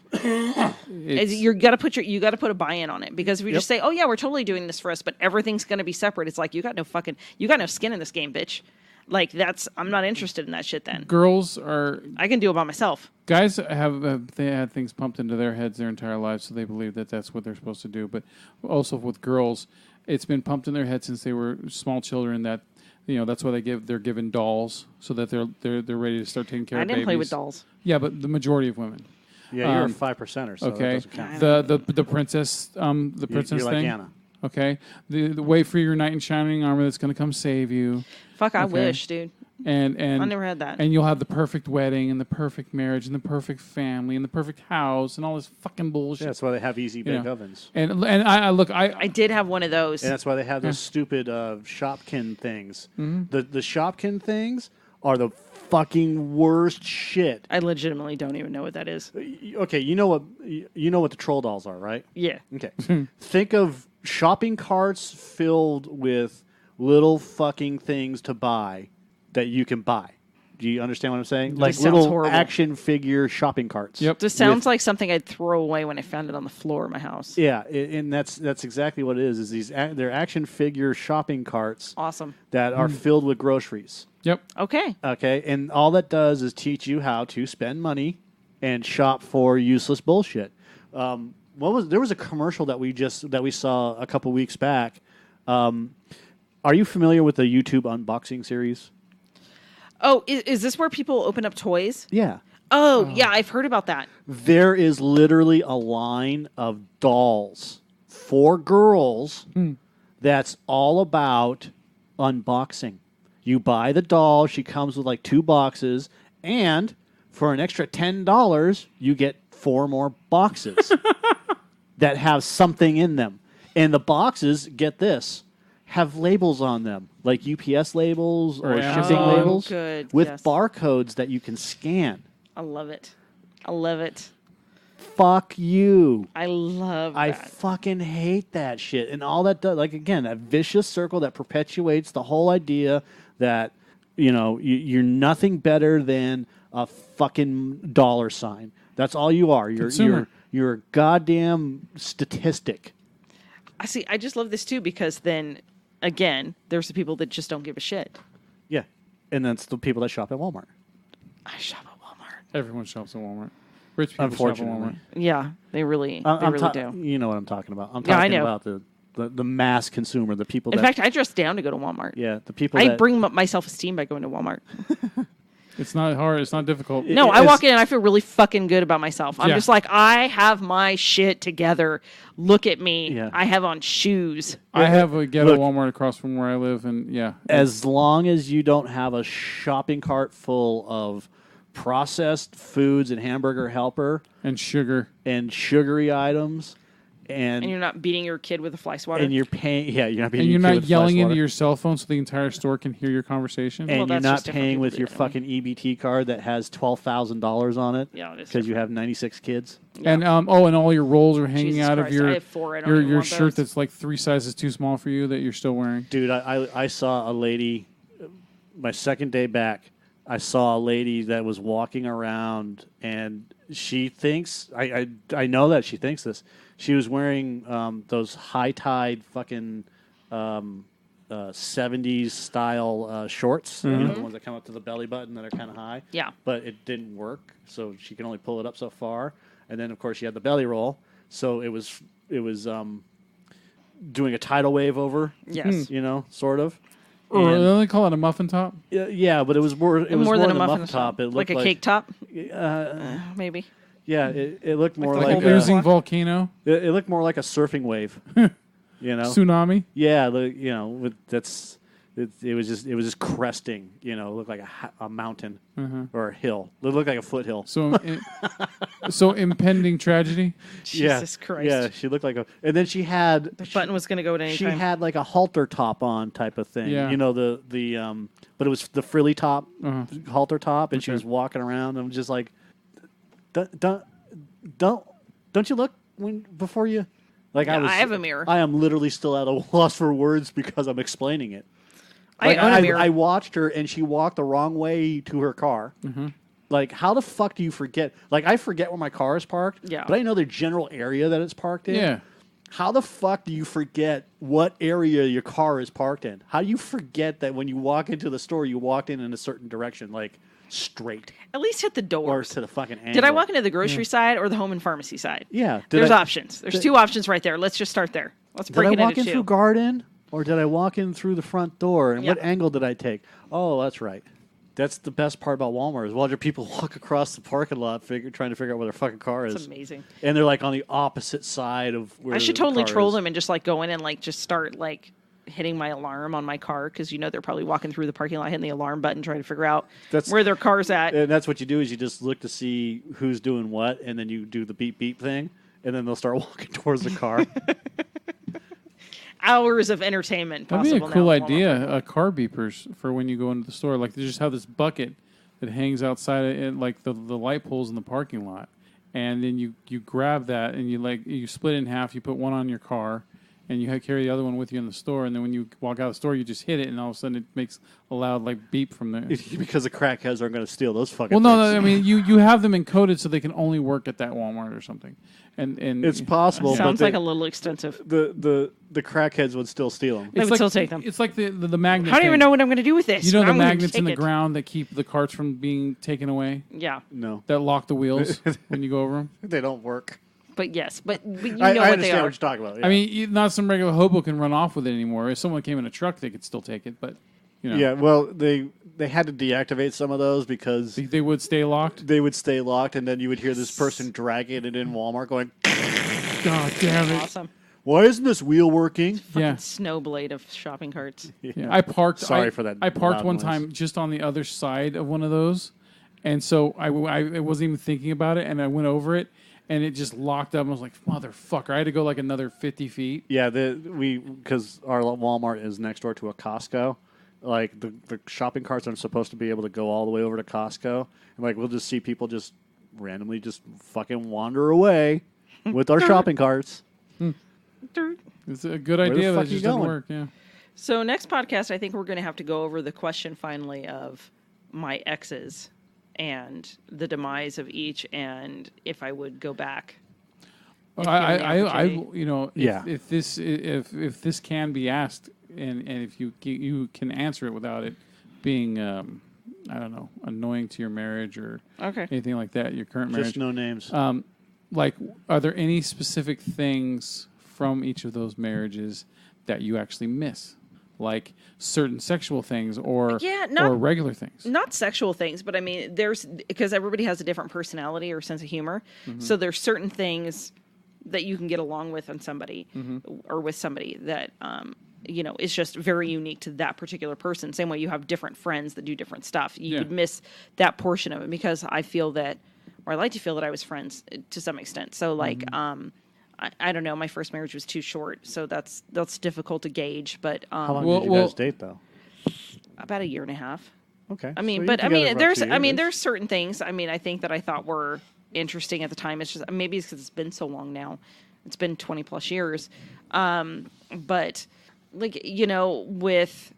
You got to put a buy-in on it because if you just say, "Oh yeah, we're totally doing this for us," but everything's going to be separate, it's like you got no skin in this game, bitch. Like I'm not interested in that shit. Then girls are. I can do it by myself. Guys they had things pumped into their heads their entire lives, so they believe that that's what they're supposed to do. But also with girls, it's been pumped in their heads since they were small children that that's why they're given dolls so that they're ready to start taking care of babies. I didn't play with dolls. Yeah, but the majority of women. Yeah, you're a 5%er. So okay, that doesn't count. The princess princess you're thing. Like Anna. Okay, the wait for your knight in shining armor that's going to come save you. Fuck, I wish, dude. And I never had that. And you'll have the perfect wedding and the perfect marriage and the perfect family and the perfect house and all this fucking bullshit. Yeah, that's why they have easy bake ovens. And I did have one of those. And that's why they have those stupid Shopkin things. Mm-hmm. The Shopkin things are the fucking worst shit. I legitimately don't even know what that is. Okay, you know what the troll dolls are, right? Yeah. Okay. Think of shopping carts filled with little fucking things to buy that you can buy. Do you understand what I'm saying? Like little horrible. Action figure shopping carts. Yep. This sounds like something I'd throw away when I found it on the floor of my house. Yeah, and that's exactly what it is. Is they're action figure shopping carts. Awesome. That are filled with groceries. Yep. Okay. Okay, and all that does is teach you how to spend money and shop for useless bullshit. There was a commercial that we saw a couple weeks back. Are you familiar with the YouTube unboxing series? Oh, is this where people open up toys? Yeah. Oh, yeah, I've heard about that. There is literally a line of dolls for girls that's all about unboxing. You buy the doll, she comes with like 2 boxes, and for an extra $10, you get 4 more boxes that have something in them. And the boxes, get this, have labels on them, like UPS labels or shipping labels with barcodes that you can scan. I love it. I love it. Fuck you. I love that. I fucking hate that shit. And all that does, like, again, a vicious circle that perpetuates the whole idea that, you're nothing better than a fucking dollar sign. That's all you are. You're a goddamn statistic. I just love this too because then, again, there's the people that just don't give a shit. Yeah. And that's the people that shop at Walmart. I shop at Walmart. Everyone shops at Walmart. Rich people shop at Walmart. Yeah, they really do. You know what I'm talking about. I'm talking about the mass consumer, the people In fact, I dress down to go to Walmart. Yeah, the people I bring up my self-esteem by going to Walmart. It's not hard. It's not difficult. No, I walk in and I feel really fucking good about myself. I'm just like, I have my shit together. Look at me. Yeah. I have on shoes. I have a ghetto Walmart across from where I live, and as long as you don't have a shopping cart full of processed foods and hamburger helper and sugar and sugary items. And you're not beating your kid with a fly swatter. And you're paying, you're not beating. And you're your kid not with yelling into your cell phone so the entire store can hear your conversation. And you're not paying with your fucking EBT card that has $12,000 on it. Yeah, it is because you have 96 kids. Yeah. And and all your rolls are hanging out of your your shirt that's like 3 sizes too small for you that you're still wearing. Dude, I saw a lady. My second day back, I saw a lady that was walking around, and she thinks I know that she thinks this. She was wearing those high-tide fucking 70s style shorts, the ones that come up to the belly button that are kind of high. Yeah. But it didn't work, so she can only pull it up so far. And then, of course, she had the belly roll, so it was doing a tidal wave over. Yes. Sort of. Or they call it a muffin top? Yeah, but it was more. It was more than a muffin top. It looked like a cake top. Maybe. Yeah, it looked more like a losing volcano. It looked more like a surfing wave. Tsunami. Yeah, It was just cresting. You know, it looked like a mountain or a hill. It looked like a foothill. So, so impending tragedy. Jesus Christ. Yeah, she looked like a. And then she had The button was going to go at any she time. had like a halter top on type of thing. Yeah. You know but it was the frilly top halter top, and she was walking around. And I'm just like, don't you look before you like Yeah, I was. I have a mirror. I am literally still at a loss for words because I'm explaining it. I own a mirror. I watched her, and she walked the wrong way to her car. Like, how the fuck do you forget? Like, I forget where my car is parked, Yeah. but I know the general area that it's parked in. Yeah. How the fuck do you forget what area your car is parked in? How do you forget that when you walk into the store, you walked in a certain direction, like straight At least hit the or doors. to the fucking angle? Did I walk into the grocery side or the home and pharmacy side? Yeah. There's options. There's two options right there. Let's just start there. Let's break Did it I walk into in two. through garden, or did I walk in through the front door? And what Yeah. angle did I take? Oh, that's right. That's the best part about Walmart is watching people walk across the parking lot trying to figure out where their fucking car is. It's amazing. And they're like on the opposite side of where I should the totally car troll is. them and just like go in and like just start like hitting my alarm on my car because they're probably walking through the parking lot hitting the alarm button trying to figure out where their car's at. And that's what you do is you just look to see who's doing what, and then you do the beep beep thing, and then they'll start walking towards the car. Hours of entertainment That'd possible be a cool now at Walmart. idea. Car beepers for when you go into the store. Like they just have this bucket that hangs outside it, like the light poles in the parking lot, and then you grab that and you split it in half. You put one on your car, and you carry the other one with you in the store. And then when you walk out of the store, you just hit it, and all of a sudden it makes a loud like beep from there. Because the crackheads aren't going to steal those fucking Well, no, things. I mean you have them encoded so they can only work at that Walmart or something. And It's possible, but Sounds like a little extensive. the crackheads would still steal them. They would like, still take them. It's like the magnet. I don't even thing. know what I'm going to do with this. You know but the I'm gonna magnets in take the it. ground that keep the carts from being taken away? Yeah, No, That lock the wheels when you go over them? they don't work. but yes, but you know I what they understand are. what you're talking about. Yeah. I mean, not some regular hobo can run off with it anymore. If someone came in a truck, they could still take it, but you know, yeah. Well, they had to deactivate some of those because they would stay locked. they would stay locked, and then you would hear this person dragging it in Walmart, going, God damn it! Awesome. "Why isn't this wheel working?" Yeah, Snow blade of shopping carts. yeah. I parked. Sorry for that I parked loud one noise. time just on the other side of one of those, and so I wasn't even thinking about it, and I went over it, and it just locked up. I was like, "Motherfucker!" I had to go like another 50 feet. Yeah, because our Walmart is next door to a Costco. Like the shopping carts aren't supposed to be able to go all the way over to Costco, and like we'll just see people just randomly just fucking wander away with our shopping carts. It's a good the idea, but fuck it you just doesn't going? work. Yeah. So next podcast, I think we're going to have to go over the question finally of my exes and the demise of each, and if I would go back. Well, given the I opportunity. you know, Yeah. if this can be asked, and if you can answer it without it being, I don't know, annoying to your marriage or Okay. anything like that, your current marriage. Just no names. Like, are there any specific things from each of those marriages that you actually miss? Like certain sexual things or regular things? Not sexual things, but I mean, because everybody has a different personality or sense of humor. So there's certain things that you can get along with on somebody or with somebody that, is just very unique to that particular person. Same way you have different friends that do different stuff. You would miss that portion of it because I feel that, or I like to feel that I was friends to some extent. So like, I don't know. My first marriage was too short, so that's difficult to gauge. But How long well- did you well- guys date, though? about a year and a half. Okay. I mean, So but you're I mean, together for about 2 years. there's certain things. I mean, I think that I thought were interesting at the time. It's just maybe it's because it's been so long now. It's been 20 plus years. But like with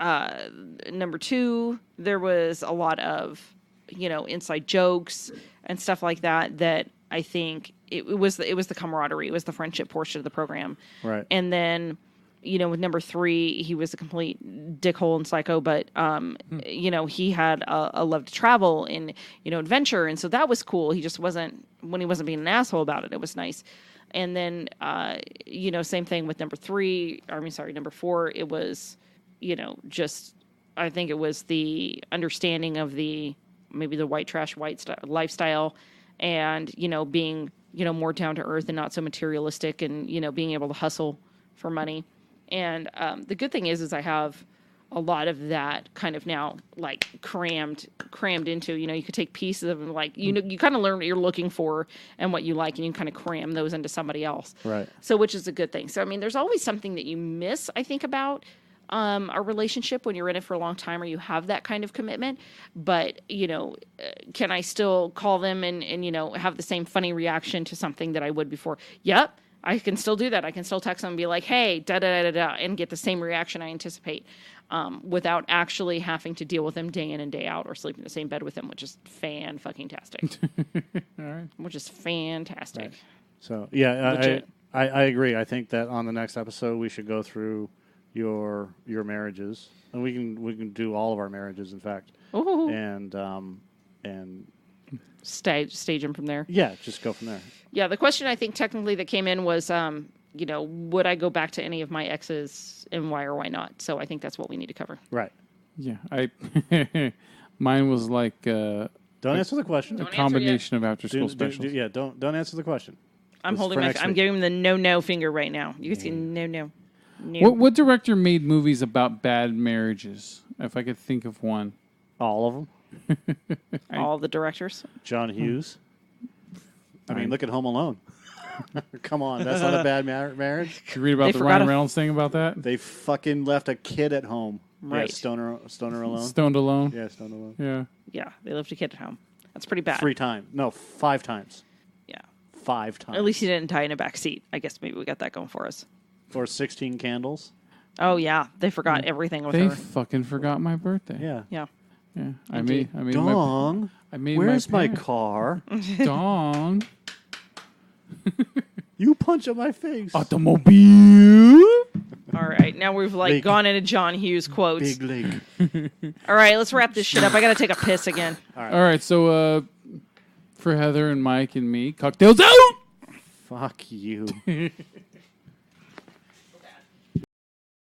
number two, there was a lot of inside jokes and stuff like that. That I think it was the camaraderie, it was the friendship portion of the program. Right. And then, with number three, he was a complete dickhole and psycho, but, he had a love to travel and, adventure. And so that was cool. He just wasn't, when he wasn't being an asshole about it, it was nice. And then, same thing with number four, it was, I think it was the understanding of maybe the white trash lifestyle and, being, more down to earth and not so materialistic and, being able to hustle for money. And the good thing is I have a lot of that kind of now like crammed into, you could take pieces of them, like, you kind of learn what you're looking for and what you like, and you kind of cram those into somebody else. Right. So, which is a good thing. So, I mean, there's always something that you miss, I think, about a relationship when you're in it for a long time or you have that kind of commitment. But, can I still call them and have the same funny reaction to something that I would before? Yep. I can still do that. I can still text them and be like, hey, da-da-da-da-da, and get the same reaction I anticipate without actually having to deal with them day in and day out or sleep in the same bed with them, which is fan-fucking-tastic. All right. Which is fantastic. Right. So, yeah, Legit. I agree. I think that on the next episode we should go through your marriages. And we can do all of our marriages, in fact. Ooh. And Stage them from there. yeah, just go from there. Yeah, the question I think technically that came in was, would I go back to any of my exes and why or why not? So I think that's what we need to cover. Right. Yeah, mine was like Don't answer the question. Don't a answer combination of after school Do- specials. yeah, don't answer the question. I'm It's holding for my. next I'm week. giving him the no finger right now. You guys can no. What director made movies about bad marriages? If I could think of one. All of them. All the directors. John Hughes. I mean, look at Home Alone. Come on, that's not a bad marriage. Did you read about They the forgot Ryan a- Reynolds thing about that? They fucking left a kid at home. Right. Yeah, Stoner Alone. Stoned Alone? Yeah, Stoner Alone. Yeah. Yeah, they left a kid at home. That's pretty bad. 3 times. No, 5 times. Yeah. 5 times. At least he didn't die in a back seat. I guess maybe we got that going for us. Or 16 Candles. Oh yeah, they forgot everything with They her. fucking forgot my birthday. Yeah. Yeah. Yeah. I Indeed. made Dong. I made Where's my parents- car? Dong. You punch on my face. Automobile. All right, now we've Big- gone into John Hughes quotes. Big leg. All right, let's wrap this shit up. I gotta take a piss again. All right. So for Heather and Mike and me, cocktails out. Fuck you.